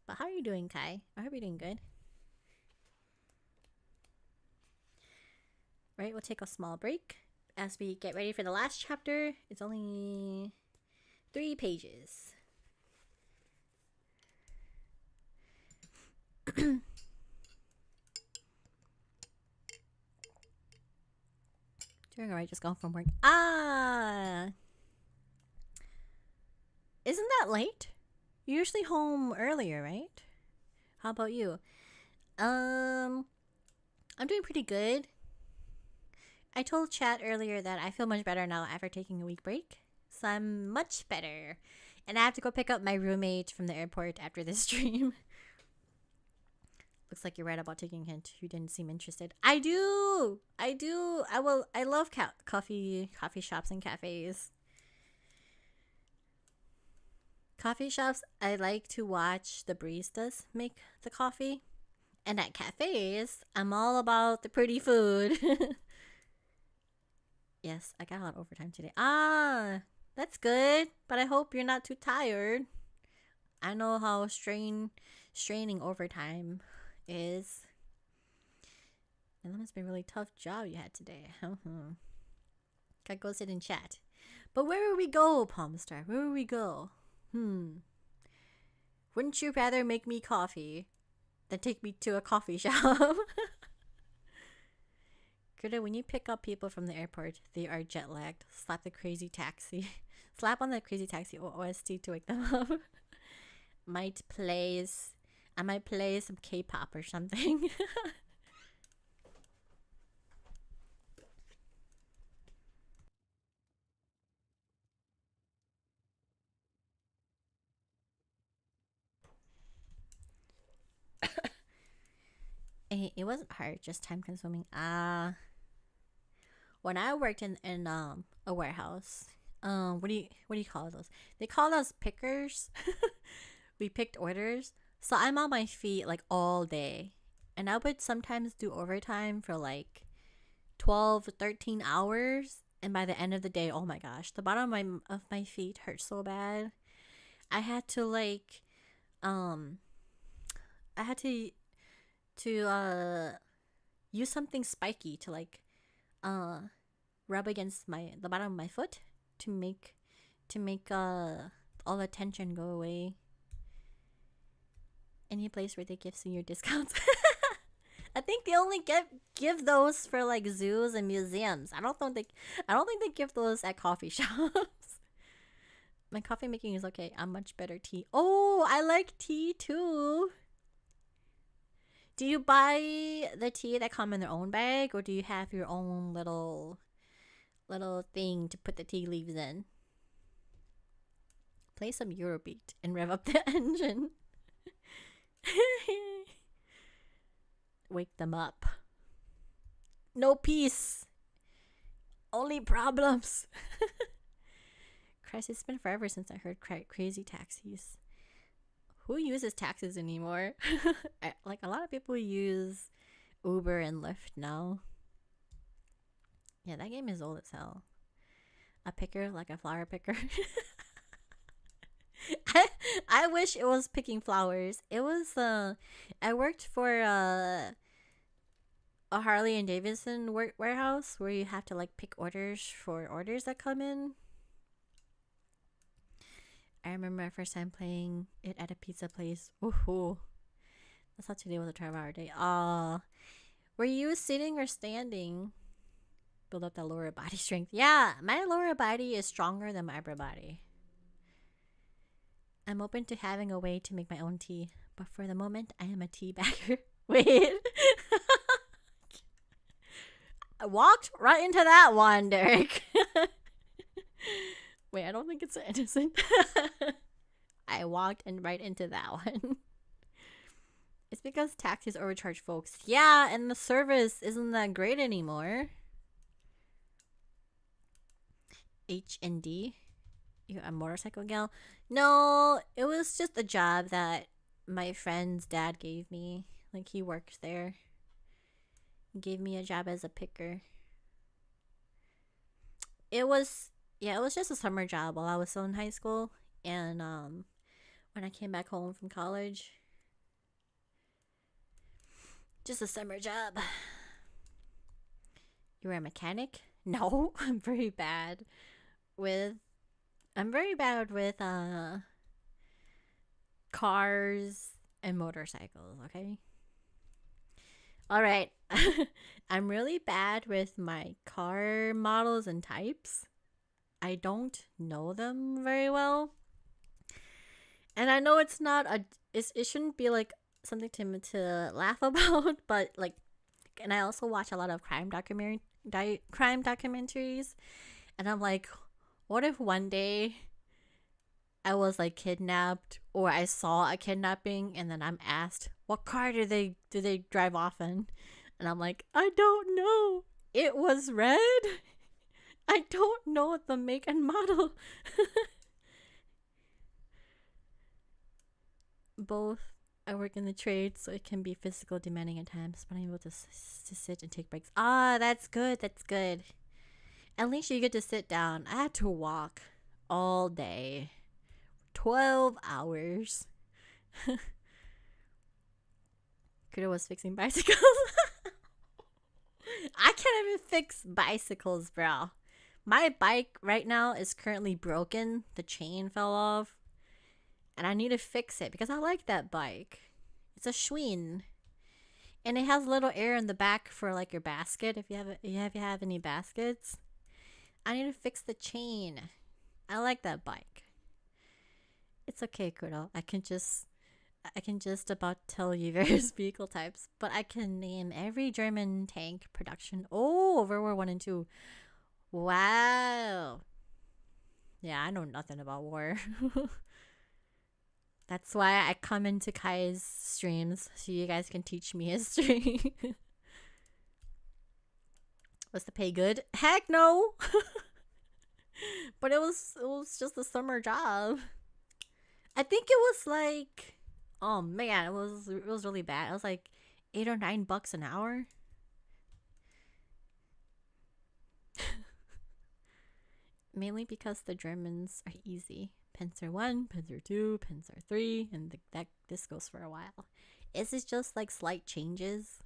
But how are you doing, Kai? I hope you're doing good. Right, we'll take a small break as we get ready for the last chapter. It's only 3 pages. Doing alright, just gone from work. Isn't that late? You're usually home earlier, right? How about you? I'm doing pretty good. I told Chat earlier that I feel much better now after taking a week break. So I'm much better. And I have to go pick up my roommate from the airport after this stream. Looks like you're right about taking a hint. You didn't seem interested. I do. I love coffee shops and cafes. Coffee shops, I like to watch the baristas make the coffee. And at cafes, I'm all about the pretty food. Yes, I got a lot of overtime today. That's good. But I hope you're not too tired. I know how straining overtime is. And that must be a really tough job you had today. Gotta go sit and chat. But where would we go, Palmstar? Where would we go? Wouldn't you rather make me coffee than take me to a coffee shop? Greta, when you pick up people from the airport, they are jet lagged. Slap the crazy taxi. Slap on the crazy taxi OST to wake them up. I might play some K-pop or something. It wasn't hard, just time consuming. When I worked in a warehouse, what do you call those? They call us pickers. We picked orders. So I'm on my feet like all day. And I would sometimes do overtime for like 12, 13 hours. And by the end of the day, oh my gosh, the bottom of my feet hurt so bad. I had to like um I had to use something spiky to like uh rub against my the bottom of my foot to make all the tension go away. Any place where they give senior discounts. I think they only give those for like zoos and museums. I don't think they give those at coffee shops. My coffee making is okay. I'm much better tea. Oh, I like tea too. Do you buy the tea that come in their own bag, or do you have your own little thing to put the tea leaves in? Play some Eurobeat and rev up the engine. Wake them up. No peace. Only problems. Christ, it's been forever since I heard crazy taxis. Who uses taxis anymore? Like a lot of people use Uber and Lyft now. Yeah, that game is old as hell. A picker, like a flower picker. I wish it was picking flowers. It was I worked for a Harley and Davidson warehouse where you have to like pick orders for orders that come in. I remember my first time playing it at a pizza place. Ooh, that's how today was a 12-hour day. Were you sitting or standing? Build up that lower body strength. Yeah, my lower body is stronger than my upper body. I'm open to having a way to make my own tea, but for the moment, I am a tea bagger. Wait. I walked right into that one, Derek. Wait, I don't think it's innocent. I walked right into that one. It's because taxis overcharge folks. Yeah, and the service isn't that great anymore. H&D? You're a motorcycle gal? No, it was just a job that my friend's dad gave me. Like, he works there. He gave me a job as a picker. It was just a summer job while I was still in high school. And when I came back home from college, just a summer job. You were a mechanic? No, I'm very bad with cars and motorcycles, okay? All right. I'm really bad with my car models and types. I don't know them very well. And I know it's not it shouldn't be like something to laugh about, but like, and I also watch a lot of crime documentaries, and I'm like, what if one day I was like kidnapped, or I saw a kidnapping, and then I'm asked, what car do they drive off in? And I'm like, I don't know. It was red. I don't know the make and model. Both. I work in the trade, so it can be physical demanding at times, but I'm able to sit and take breaks. That's good. That's good. At least you get to sit down. I had to walk all day. 12 hours. Kuro was fixing bicycles. I can't even fix bicycles, bro. My bike right now is currently broken. The chain fell off. And I need to fix it because I like that bike. It's a Schwinn. And it has a little air in the back for like your basket if you have any baskets. I need to fix the chain. I like that bike. It's okay, Kuro. I can just about tell you various vehicle types, but I can name every German tank production. Oh, World War 1 and 2. Wow. Yeah, I know nothing about war. That's why I come into Kai's streams so you guys can teach me history. Was the pay good? Heck no. But it was just a summer job. I think it was like, oh man, it was really bad. It was like $8 or $9 an hour. Mainly because the Germans are easy. Pincer 1, Pincer 2, Pincer 3, and this goes for a while. Is it just like slight changes?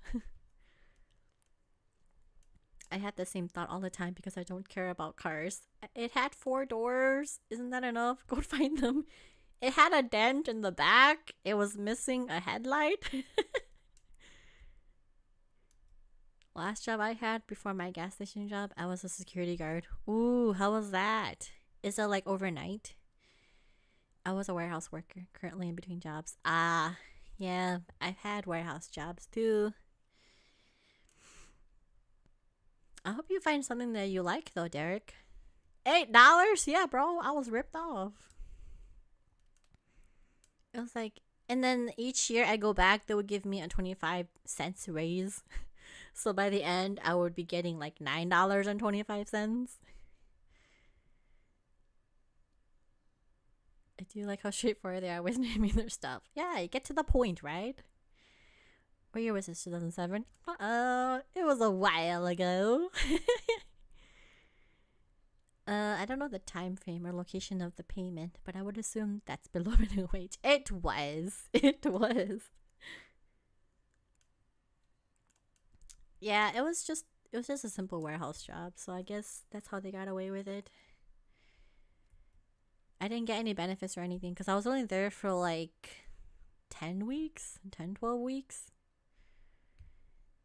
I had the same thought all the time because I don't care about cars. It had 4 doors. Isn't that enough? Go find them. It had a dent in the back. It was missing a headlight. Last job I had before my gas station job, I was a security guard. Ooh, how was that? Is it like overnight? I was a warehouse worker, currently in between jobs. Ah, yeah, I've had warehouse jobs too. I hope you find something that you like though, Derek. $8? Yeah, bro, I was ripped off. It was like, and then each year I go back, they would give me a 25-cent raise. So by the end, I would be getting like $9.25. I do like how straightforward they are with naming their stuff. Yeah, you get to the point, right? What year was this? 2007? It was a while ago. I don't know the time frame or location of the payment, but I would assume that's below minimum wage. It was. Yeah, it was just a simple warehouse job, so I guess that's how they got away with it. I didn't get any benefits or anything because I was only there for like 10 weeks, 12 weeks.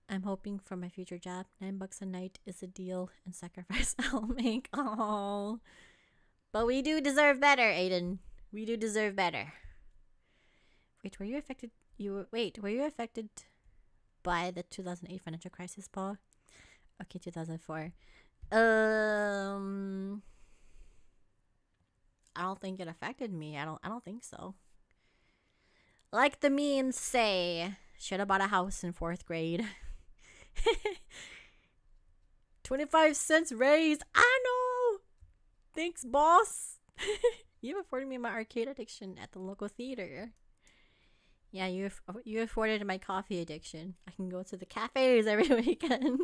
I'm hoping for my future job, $9 a night is a deal and sacrifice I'll make. Oh, but we do deserve better, Aiden. We do deserve better. Wait, were you affected? Were you affected by the 2008 financial crisis, Paul? Okay, 2004. I don't think it affected me. I don't think so. Like the memes say, should have bought a house in 4th grade. 25 cents raise. I know. Thanks, boss. You afforded me my arcade addiction at the local theater. Yeah, you afforded my coffee addiction. I can go to the cafes every weekend.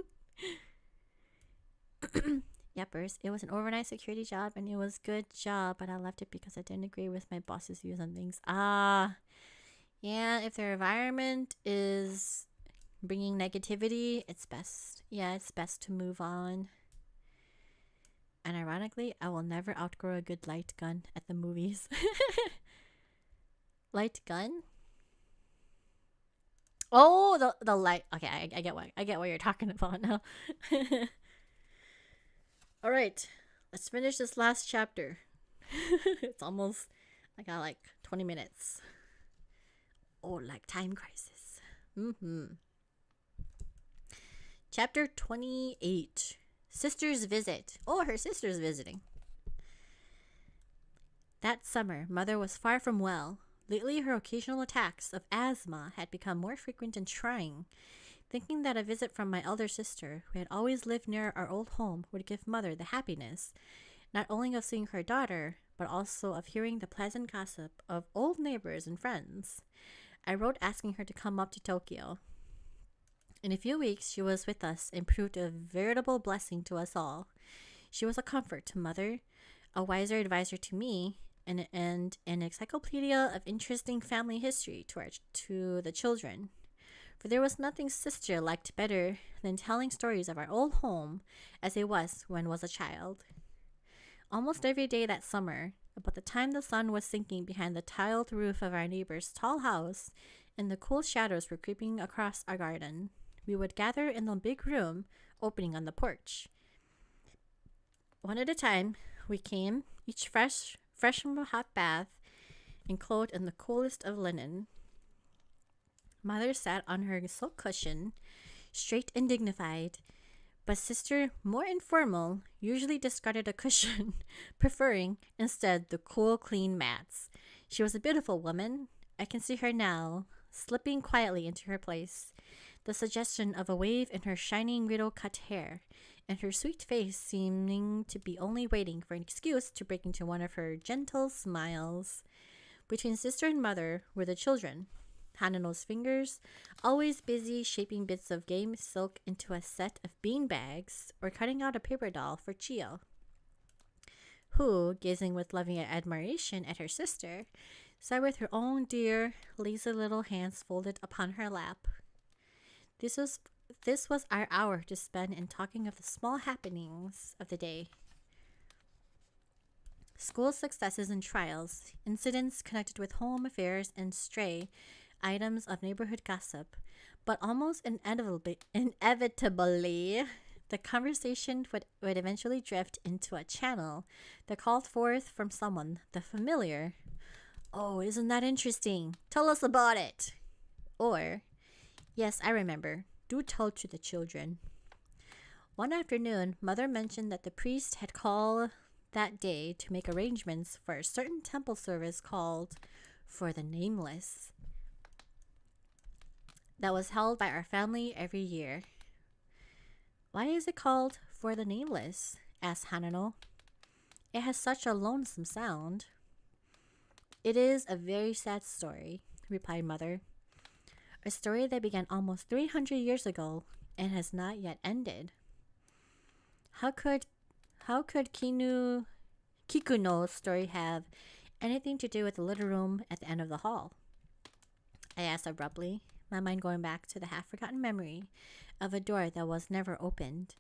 Yepers, it was an overnight security job and it was a good job, but I left it because I didn't agree with my boss's views on things. Yeah, if their environment is bringing negativity, it's best. Yeah, it's best to move on. And ironically, I will never outgrow a good light gun at the movies. Light gun? Oh, the light. Okay, I get what you're talking about now. All right, let's finish this last chapter. It's almost, I got like 20 minutes. Oh, like time crisis. Chapter 28. Sister's visit. Oh, her sister's visiting. That summer, Mother was far from well. Lately, her occasional attacks of asthma had become more frequent and trying. Thinking that a visit from my elder sister, who had always lived near our old home, would give Mother the happiness, not only of seeing her daughter, but also of hearing the pleasant gossip of old neighbors and friends, I wrote asking her to come up to Tokyo. In a few weeks, she was with us and proved a veritable blessing to us all. She was a comfort to Mother, a wiser advisor to me, and an encyclopedia of interesting family history to the children. For there was nothing Sister liked better than telling stories of our old home as it was when was a child. Almost every day that summer, about the time the sun was sinking behind the tiled roof of our neighbor's tall house and the cool shadows were creeping across our garden, we would gather in the big room opening on the porch. One at a time, we came, each fresh from a hot bath and clothed in the coolest of linen. Mother sat on her silk cushion, straight and dignified, but Sister, more informal, usually discarded a cushion, preferring, instead, the cool, clean mats. She was a beautiful woman. I can see her now, slipping quietly into her place, the suggestion of a wave in her shining widow-cut hair, and her sweet face seeming to be only waiting for an excuse to break into one of her gentle smiles. Between sister and mother were the children. Hanano's fingers, always busy shaping bits of game silk into a set of bean bags or cutting out a paper doll for Chio, who, gazing with loving admiration at her sister, sat with her own dear, lazy little hands folded upon her lap. This was our hour to spend in talking of the small happenings of the day. School successes and trials, incidents connected with home affairs, and stray items of neighborhood gossip. But almost inevitably, the conversation would eventually drift into a channel that called forth from someone the familiar, "Oh, isn't that interesting? Tell us about it." Or, "Yes, I remember. Do tell to the children." One afternoon, Mother mentioned that the priest had called that day to make arrangements for a certain temple service called For the Nameless that was held by our family every year. "Why is it called For the Nameless?" asked Hanano. "It has such a lonesome sound." "It is a very sad story," replied Mother. "A story that began almost 300 years ago and has not yet ended." How could Kikuno's story have anything to do with the little room at the end of the hall? I asked abruptly, my mind going back to the half-forgotten memory of a door that was never opened.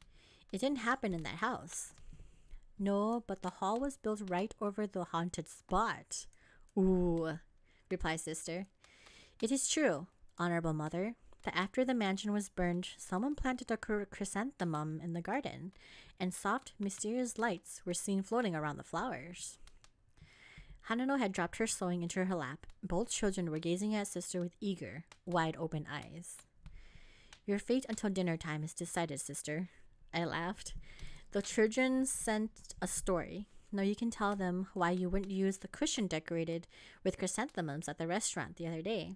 It didn't happen in that house. "No, but the hall was built right over the haunted spot." "Ooh," replied Sister. "It is true, Honorable Mother, that after the mansion was burned, someone planted a chrysanthemum in the garden, and soft, mysterious lights were seen floating around the flowers." Hanano had dropped her sewing into her lap. Both children were gazing at Sister with eager, wide-open eyes. "Your fate until dinner time is decided, Sister," I laughed. "The children sent a story. Now you can tell them why you wouldn't use the cushion decorated with chrysanthemums at the restaurant the other day."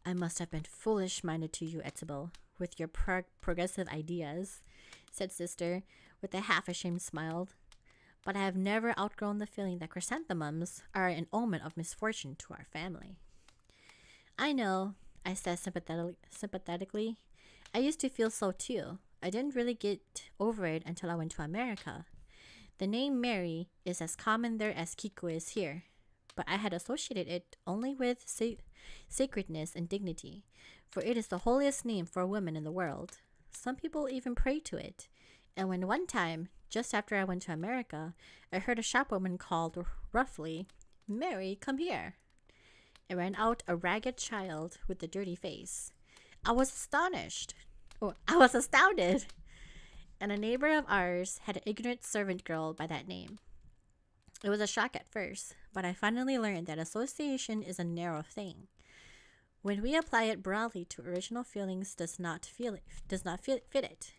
"I must have been foolish-minded to you, Etsubo, with your progressive ideas," said Sister, with a half-ashamed smile. "But I have never outgrown the feeling that chrysanthemums are an omen of misfortune to our family." "I know," I said sympathetically. "I used to feel so too. I didn't really get over it until I went to America. The name Mary is as common there as Kiku is here, but I had associated it only with sacredness and dignity, for it is the holiest name for a woman in the world. Some people even pray to it. And when one time, just after I went to America, I heard a shopwoman called roughly, 'Mary, come here,' and ran out a ragged child with a dirty face. I was astounded. And a neighbor of ours had an ignorant servant girl by that name. It was a shock at first, but I finally learned that association is a narrow thing. When we apply it broadly to original feelings, does not fit it.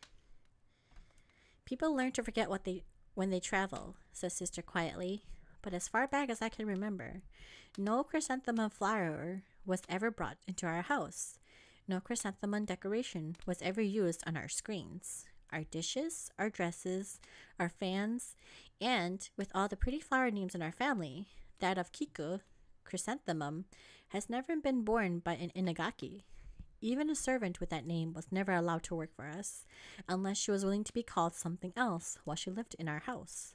People learn to forget when they travel," said Sister quietly. "But as far back as I can remember, no chrysanthemum flower was ever brought into our house. No chrysanthemum decoration was ever used on our screens, our dishes, our dresses, our fans, and with all the pretty flower names in our family, that of Kiku, chrysanthemum, has never been borne by an inagaki. Even a servant with that name was never allowed to work for us, unless she was willing to be called something else while she lived in our house."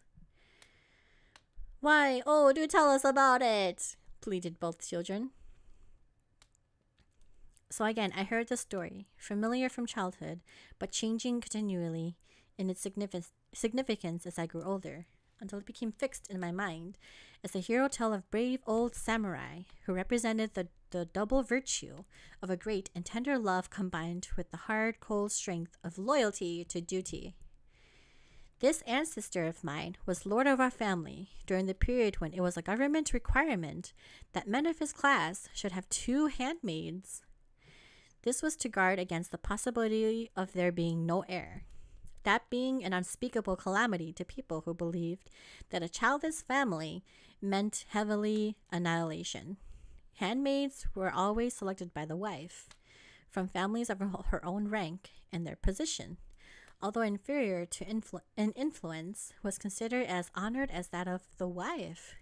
"Why, oh, do tell us about it," pleaded both children. So again, I heard the story, familiar from childhood, but changing continually in its significance as I grew older, until it became fixed in my mind as a hero tale of brave old samurai who represented the double virtue of a great and tender love combined with the hard, cold strength of loyalty to duty. This ancestor of mine was lord of our family during the period when it was a government requirement that men of his class should have 2 handmaids. This was to guard against the possibility of there being no heir. that being an unspeakable calamity to people who believed that a childless family meant heavily annihilation. Handmaids were always selected by the wife, from families of her own rank and their position, although inferior to in influence, was considered as honored as that of the wife.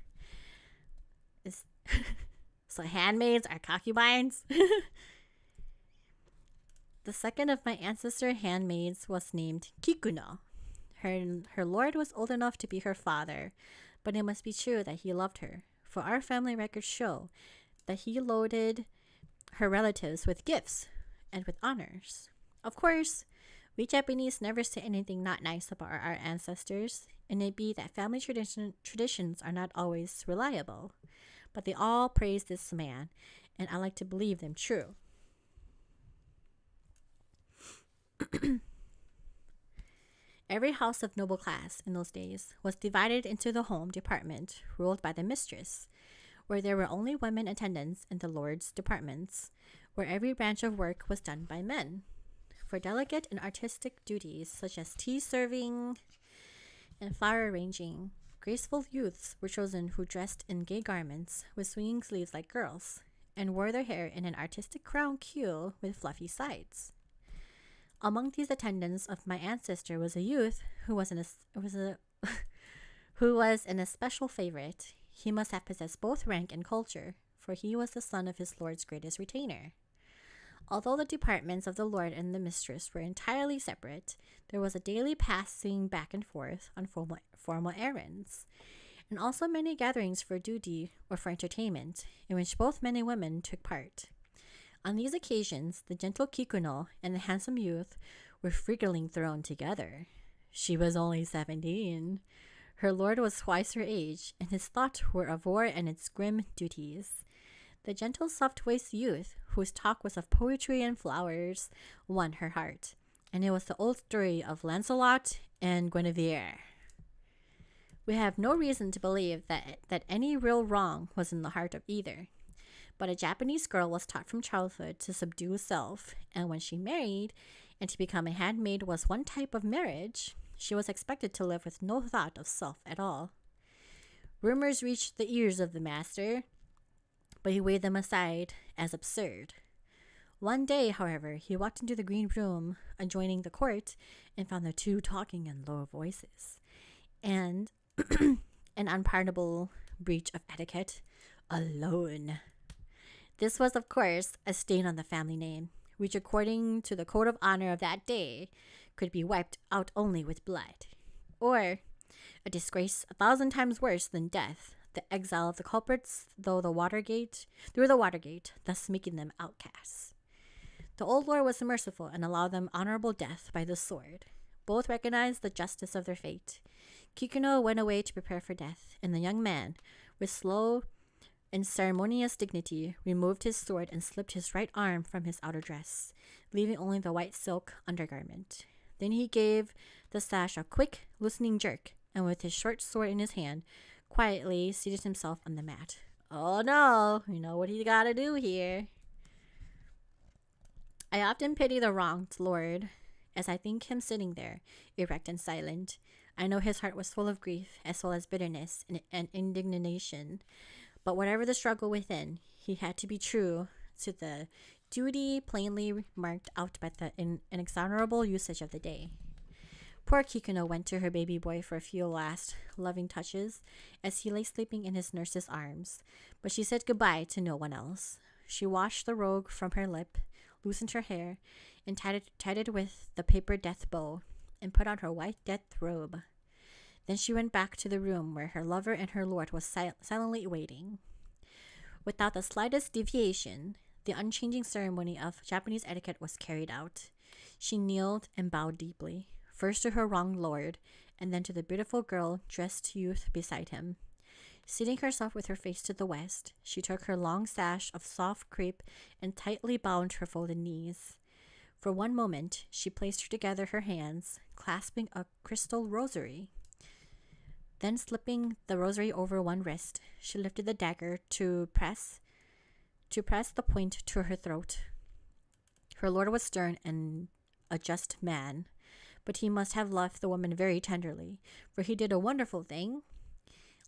So handmaids are concubines? The second of my ancestor handmaids was named Kikuno. Her lord was old enough to be her father, but it must be true that he loved her, for our family records show that he loaded her relatives with gifts and with honors. Of course, we Japanese never say anything not nice about our ancestors, and it be that family traditions are not always reliable, but they all praise this man, and I like to believe them true. Every house of noble class in those days was divided into the home department ruled by the mistress, where there were only women attendants, and the lord's departments, where every branch of work was done by men. For delicate and artistic duties such as tea serving and flower arranging, graceful youths were chosen who dressed in gay garments with swinging sleeves like girls, and wore their hair in an artistic crown queue with fluffy sides. Among these attendants of my ancestor was a youth who was an especial favorite. He must have possessed both rank and culture, for he was the son of his lord's greatest retainer. Although the departments of the lord and the mistress were entirely separate, there was a daily passing back and forth on formal errands, and also many gatherings for duty or for entertainment, in which both men and women took part. On these occasions, the gentle Kikuno and the handsome youth were frequently thrown together. She was only 17. Her lord was twice her age, and his thoughts were of war and its grim duties. The gentle, soft-voiced youth, whose talk was of poetry and flowers, won her heart, and it was the old story of Lancelot and Guinevere. We have no reason to believe that any real wrong was in the heart of either. But a Japanese girl was taught from childhood to subdue self, and when she married, and to become a handmaid was one type of marriage, she was expected to live with no thought of self at all. Rumors reached the ears of the master, but he waved them aside as absurd. One day, however, he walked into the green room adjoining the court and found the two talking in low voices, and an unpardonable breach of etiquette, alone. This was, of course, a stain on the family name, which, according to the code of honor of that day, could be wiped out only with blood, or a disgrace 1,000 times worse than death, the exile of the culprits through the Watergate, thus making them outcasts. The old lord was merciful and allowed them honorable death by the sword. Both recognized the justice of their fate. Kikuno went away to prepare for death, and the young man, with slow and ceremonious dignity, removed his sword and slipped his right arm from his outer dress, leaving only the white silk undergarment. Then he gave the sash a quick, loosening jerk, and with his short sword in his hand, quietly seated himself on the mat. Oh no, you know what he gotta do here. I often pity the wronged lord, as I think him sitting there, erect and silent. I know his heart was full of grief, as well as bitterness and indignation. But whatever the struggle within, he had to be true to the duty plainly marked out by the inexorable usage of the day. Poor Kikuno went to her baby boy for a few last loving touches as he lay sleeping in his nurse's arms, but she said goodbye to no one else. She washed the rogue from her lip, loosened her hair, and tied it with the paper death bow, and put on her white death robe. Then she went back to the room where her lover and her lord was silently waiting. Without the slightest deviation, the unchanging ceremony of Japanese etiquette was carried out. She kneeled and bowed deeply, first to her wronged lord, and then to the beautiful girl-dressed youth beside him. Seating herself with her face to the west, she took her long sash of soft crepe and tightly bound her folded knees. For one moment, she placed together her hands, clasping a crystal rosary. Then, slipping the rosary over one wrist, she lifted the dagger to press the point to her throat. Her lord was stern and a just man, but he must have loved the woman very tenderly, for he did a wonderful thing.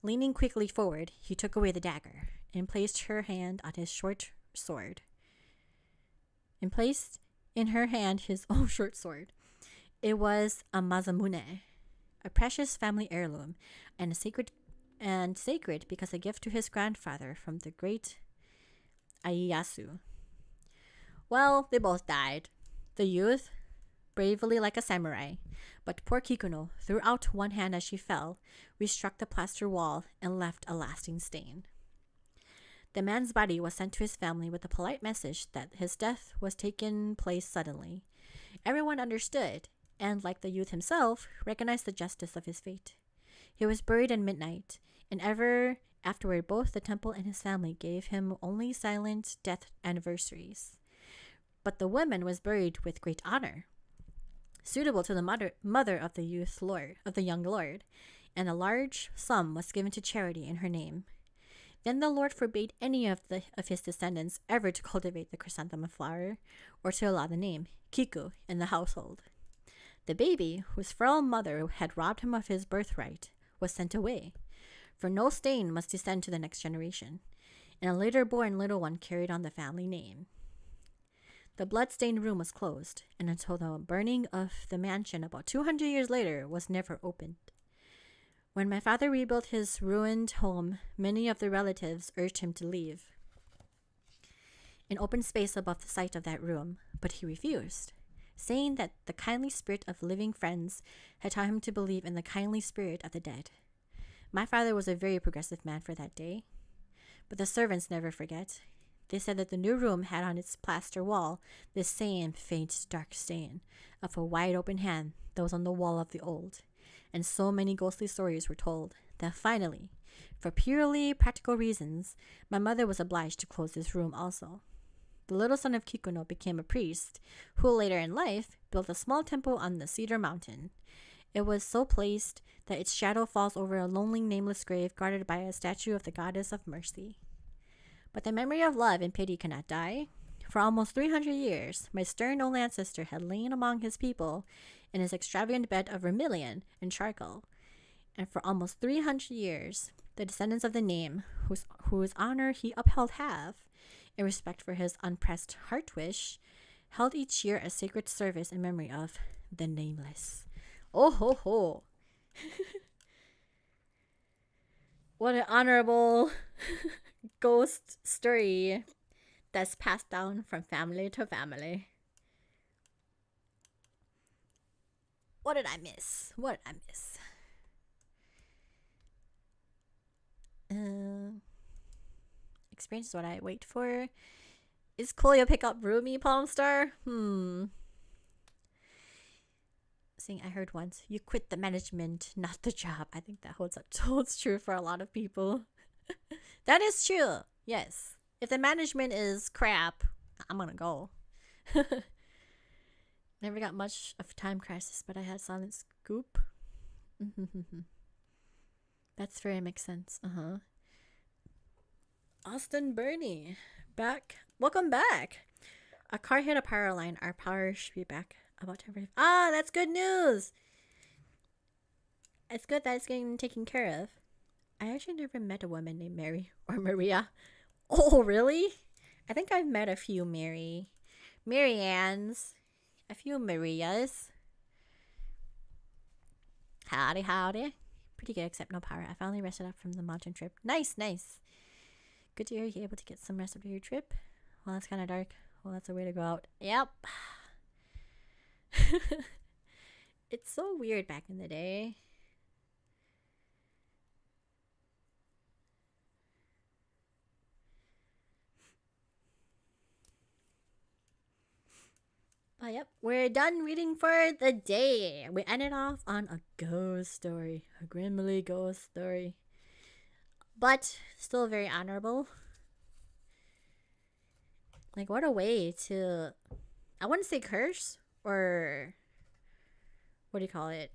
Leaning quickly forward, he took away the dagger and placed her hand on his short sword. And placed in her hand his own short sword. It was a mazamune, a precious family heirloom, and sacred because a gift to his grandfather from the great Ieyasu. Well, they both died. The youth, bravely like a samurai, but poor Kikuno threw out one hand as she fell, restruck the plaster wall, and left a lasting stain. The man's body was sent to his family with a polite message that his death was taken place suddenly. Everyone understood, and like the youth himself, recognized the justice of his fate. He was buried at midnight, and ever afterward both the temple and his family gave him only silent death anniversaries. But the woman was buried with great honor, suitable to the mother of the young lord, and a large sum was given to charity in her name. Then the Lord forbade any of his descendants ever to cultivate the chrysanthemum flower, or to allow the name Kiku in the household. The baby, whose frail mother had robbed him of his birthright, was sent away, for no stain must descend to the next generation, and a later born little one carried on the family name. The blood-stained room was closed, and until the burning of the mansion about 200 years later was never opened. When my father rebuilt his ruined home, many of the relatives urged him to leave an open space above the site of that room, but he refused, saying that the kindly spirit of living friends had taught him to believe in the kindly spirit of the dead. My father was a very progressive man for that day, but the servants never forget. They said that the new room had on its plaster wall the same faint dark stain of a wide open hand that was on the wall of the old, and so many ghostly stories were told that finally, for purely practical reasons, my mother was obliged to close this room also. The little son of Kikuno became a priest, who later in life built a small temple on the Cedar Mountain. It was so placed that its shadow falls over a lonely nameless grave guarded by a statue of the goddess of mercy. But the memory of love and pity cannot die. For almost 300 years, my stern old ancestor had lain among his people in his extravagant bed of vermilion and charcoal. And for almost 300 years, the descendants of the name, whose honor he upheld have, in respect for his unpressed heart wish, held each year a sacred service in memory of the Nameless. Oh ho ho! What an honorable ghost story that's passed down from family to family. What did I miss? Experience is what I wait for. Is Kolya pick up Rumi, Palm Star? Saying I heard once, you quit the management, not the job. I think that holds true for a lot of people. That is true. Yes. If the management is crap, I'm gonna go. Never got much of Time Crisis, but I had Silent Scoop. That's very makes sense. Austin Bernie, back. Welcome back. A car hit a power line. Our power should be back about 10:45. Ah, that's good news. It's good that it's getting taken care of. I actually never met a woman named Mary or Maria. Oh, really? I think I've met a few Mary Anns, a few Marias. Howdy. Pretty good, except no power. I finally rested up from the mountain trip. Nice. Good to hear you're able to get some rest after your trip. Well, it's kind of dark. Well, that's a way to go out. Yep. It's so weird back in the day. But yep, we're done reading for the day. We ended off on a ghost story, a grimly ghost story, but still very honorable. Like, what a way to, I wouldn't say curse, or what do you call it?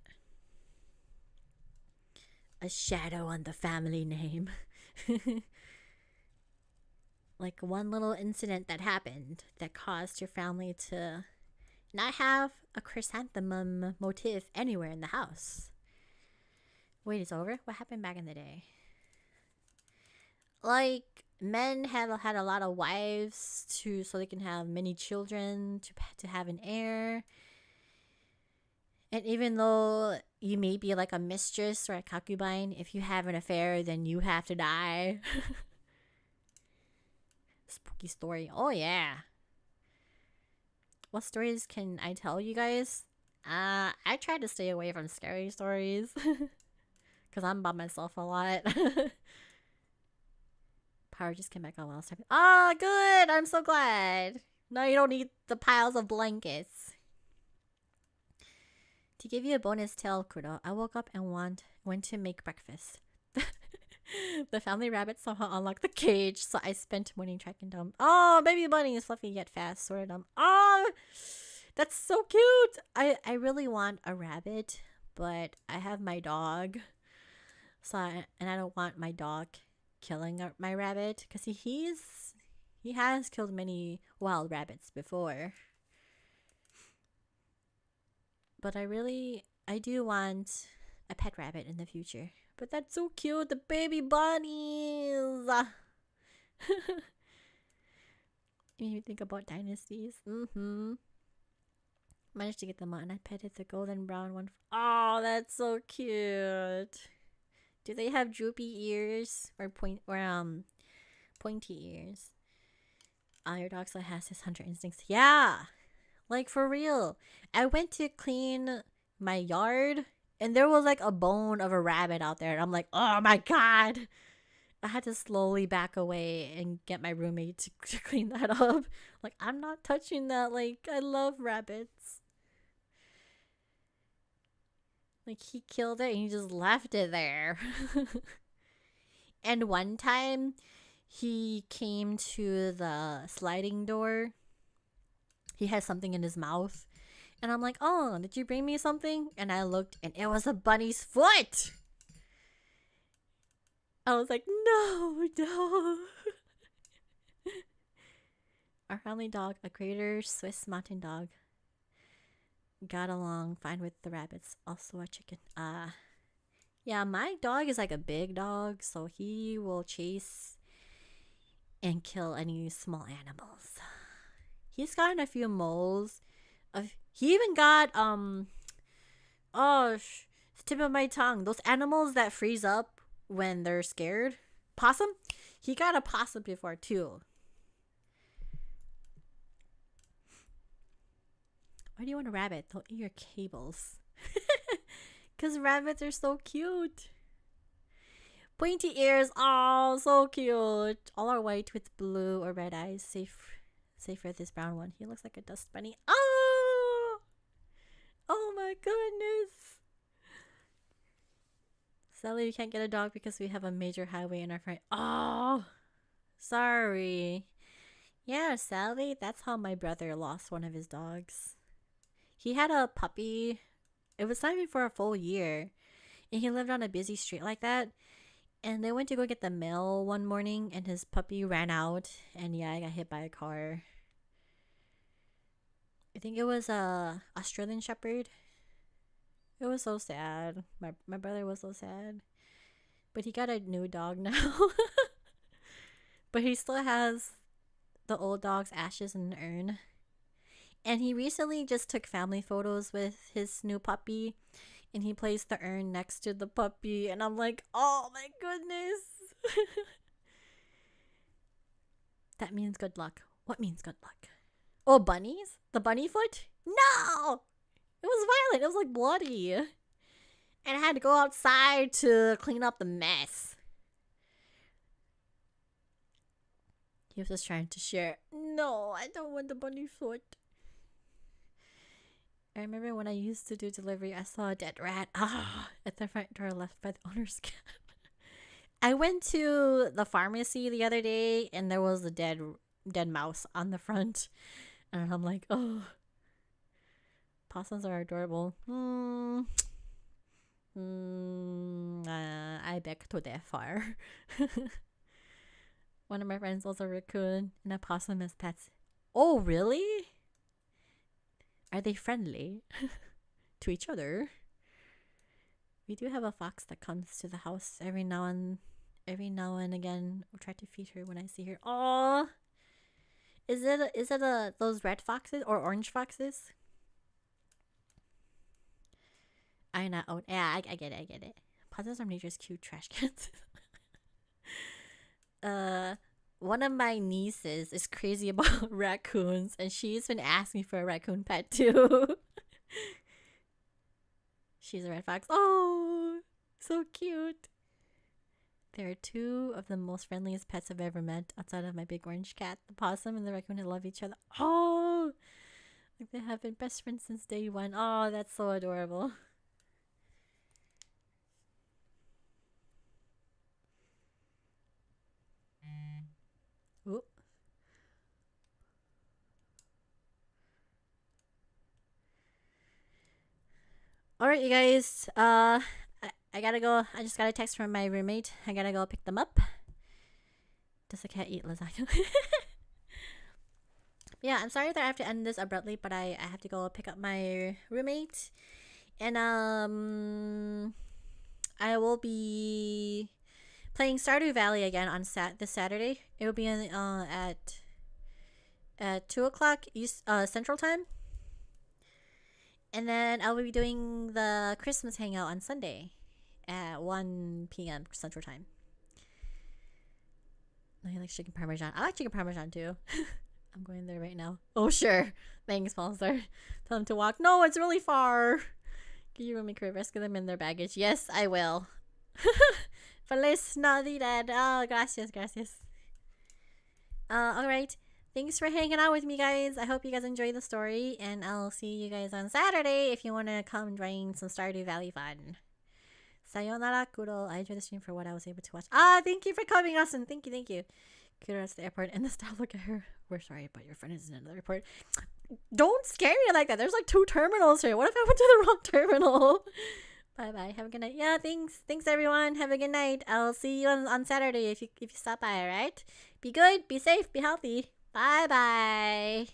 A shadow on the family name. Like one little incident that happened that caused your family to not have a chrysanthemum motif anywhere in the house. Wait, it's over? What happened back in the day? Like, men have had a lot of wives so they can have many children to have an heir. And even though you may be like a mistress or a concubine, if you have an affair, then you have to die. Spooky story. Oh yeah. What stories can I tell you guys? I try to stay away from scary stories. Because I'm by myself a lot. Power just came back on while I was typing. Ah, good! I'm so glad. Now you don't need the piles of blankets. To give you a bonus tale, Kuro, I woke up and went to make breakfast. The family rabbit somehow unlocked the cage, so I spent morning tracking down. Oh, baby bunny is fluffy yet fast, sorted them. Oh, that's so cute. I really want a rabbit, but I have my dog, and I don't want my dog killing my rabbit because he has killed many wild rabbits before. But I do want a pet rabbit in the future. But that's so cute, the baby bunnies. Made me think about dynasties. Managed to get them out, and I petted the golden brown one. Oh, that's so cute. Do they have droopy ears or pointy ears? Your dog still has his hunter instincts. Yeah, like for real. I went to clean my yard, and there was like a bone of a rabbit out there. And I'm like, oh my god. I had to slowly back away and get my roommate to clean that up. Like, I'm not touching that. Like, I love rabbits. Like, he killed it and he just left it there. And one time, he came to the sliding door. He had something in his mouth. And I'm like, oh, did you bring me something? And I looked, and it was a bunny's foot. I was like, no. Our family dog, a greater Swiss mountain dog, got along fine with the rabbits. Also a chicken. Yeah, my dog is like a big dog, so he will chase and kill any small animals. He's gotten a few moles. He even got it's the tip of my tongue. Those animals that freeze up when they're scared. Possum? He got a possum before too. Why do you want a rabbit? They'll eat your cables. Because rabbits are so cute. Pointy ears. Oh, so cute. All are white with blue or red eyes. Safe for this brown one. He looks like a dust bunny. Oh! Oh my goodness. Sadly, we can't get a dog because we have a major highway in our front. Oh! Sorry. Yeah, sadly, that's how my brother lost one of his dogs. He had a puppy. It was not even for a full year. And he lived on a busy street like that. And they went to go get the mail one morning, and his puppy ran out. And yeah, I got hit by a car. I think it was a Australian Shepherd. It was so sad. My brother was so sad. But he got a new dog now. But he still has the old dog's ashes in an urn. And he recently just took family photos with his new puppy. And he placed the urn next to the puppy. And I'm like, oh my goodness. That means good luck. What means good luck? Oh, bunnies? The bunny foot? No! It was violent. It was like bloody. And I had to go outside to clean up the mess. He was just trying to share. No, I don't want the bunny foot. I remember when I used to do delivery, I saw a dead rat at the front door left by the owner's cat. I went to the pharmacy the other day and there was a dead mouse on the front. And I'm like, oh, possums are adorable. I beg to differ. One of my friends was a raccoon and a possum as pets. Oh, really? Are they friendly to each other? We do have a fox that comes to the house every now and again. I'll try to feed her when I see her. Oh, is it those red foxes or orange foxes? I know. Oh, yeah, I get it. I get it. Puzzles are nature's cute trash cans. One of my nieces is crazy about raccoons, and she's been asking for a raccoon pet too. She's a red fox. Oh, so cute. They are two of the most friendliest pets I've ever met outside of my big orange cat. The possum and the raccoon love each other. Oh, like they have been best friends since day one. Oh, that's so adorable. Ooh. Alright, you guys. I gotta go. I just got a text from my roommate. I gotta go pick them up. Does the cat eat lasagna? Yeah, I'm sorry that I have to end this abruptly, but I have to go pick up my roommate. And I will be playing Stardew Valley again on this Saturday. It will be in, at 2 o'clock Central Time. And then I'll be doing the Christmas hangout on Sunday at 1 p.m. Central Time. I like chicken parmesan. I like chicken parmesan too. I'm going there right now. Oh, sure. Thanks, Monster. Tell them to walk. No, it's really far. Can you make rescue them in their baggage? Yes, I will. Feliz Navidad. Oh, gracias, gracias. Alright. Thanks for hanging out with me, guys. I hope you guys enjoyed the story, and I'll see you guys on Saturday if you want to come join some Stardew Valley fun. Sayonara, Kuro. I enjoyed the stream for what I was able to watch. Thank you for coming, Austin. Thank you. Kuro's at the airport, and the staff look at her. We're sorry, but your friend is in another airport. Don't scare me like that. There's like 2 terminals here. What if I went to the wrong terminal? Bye. Have a good night. Yeah, thanks everyone. Have a good night. I'll see you on Saturday if you stop by, alright? Be good, be safe, be healthy. Bye.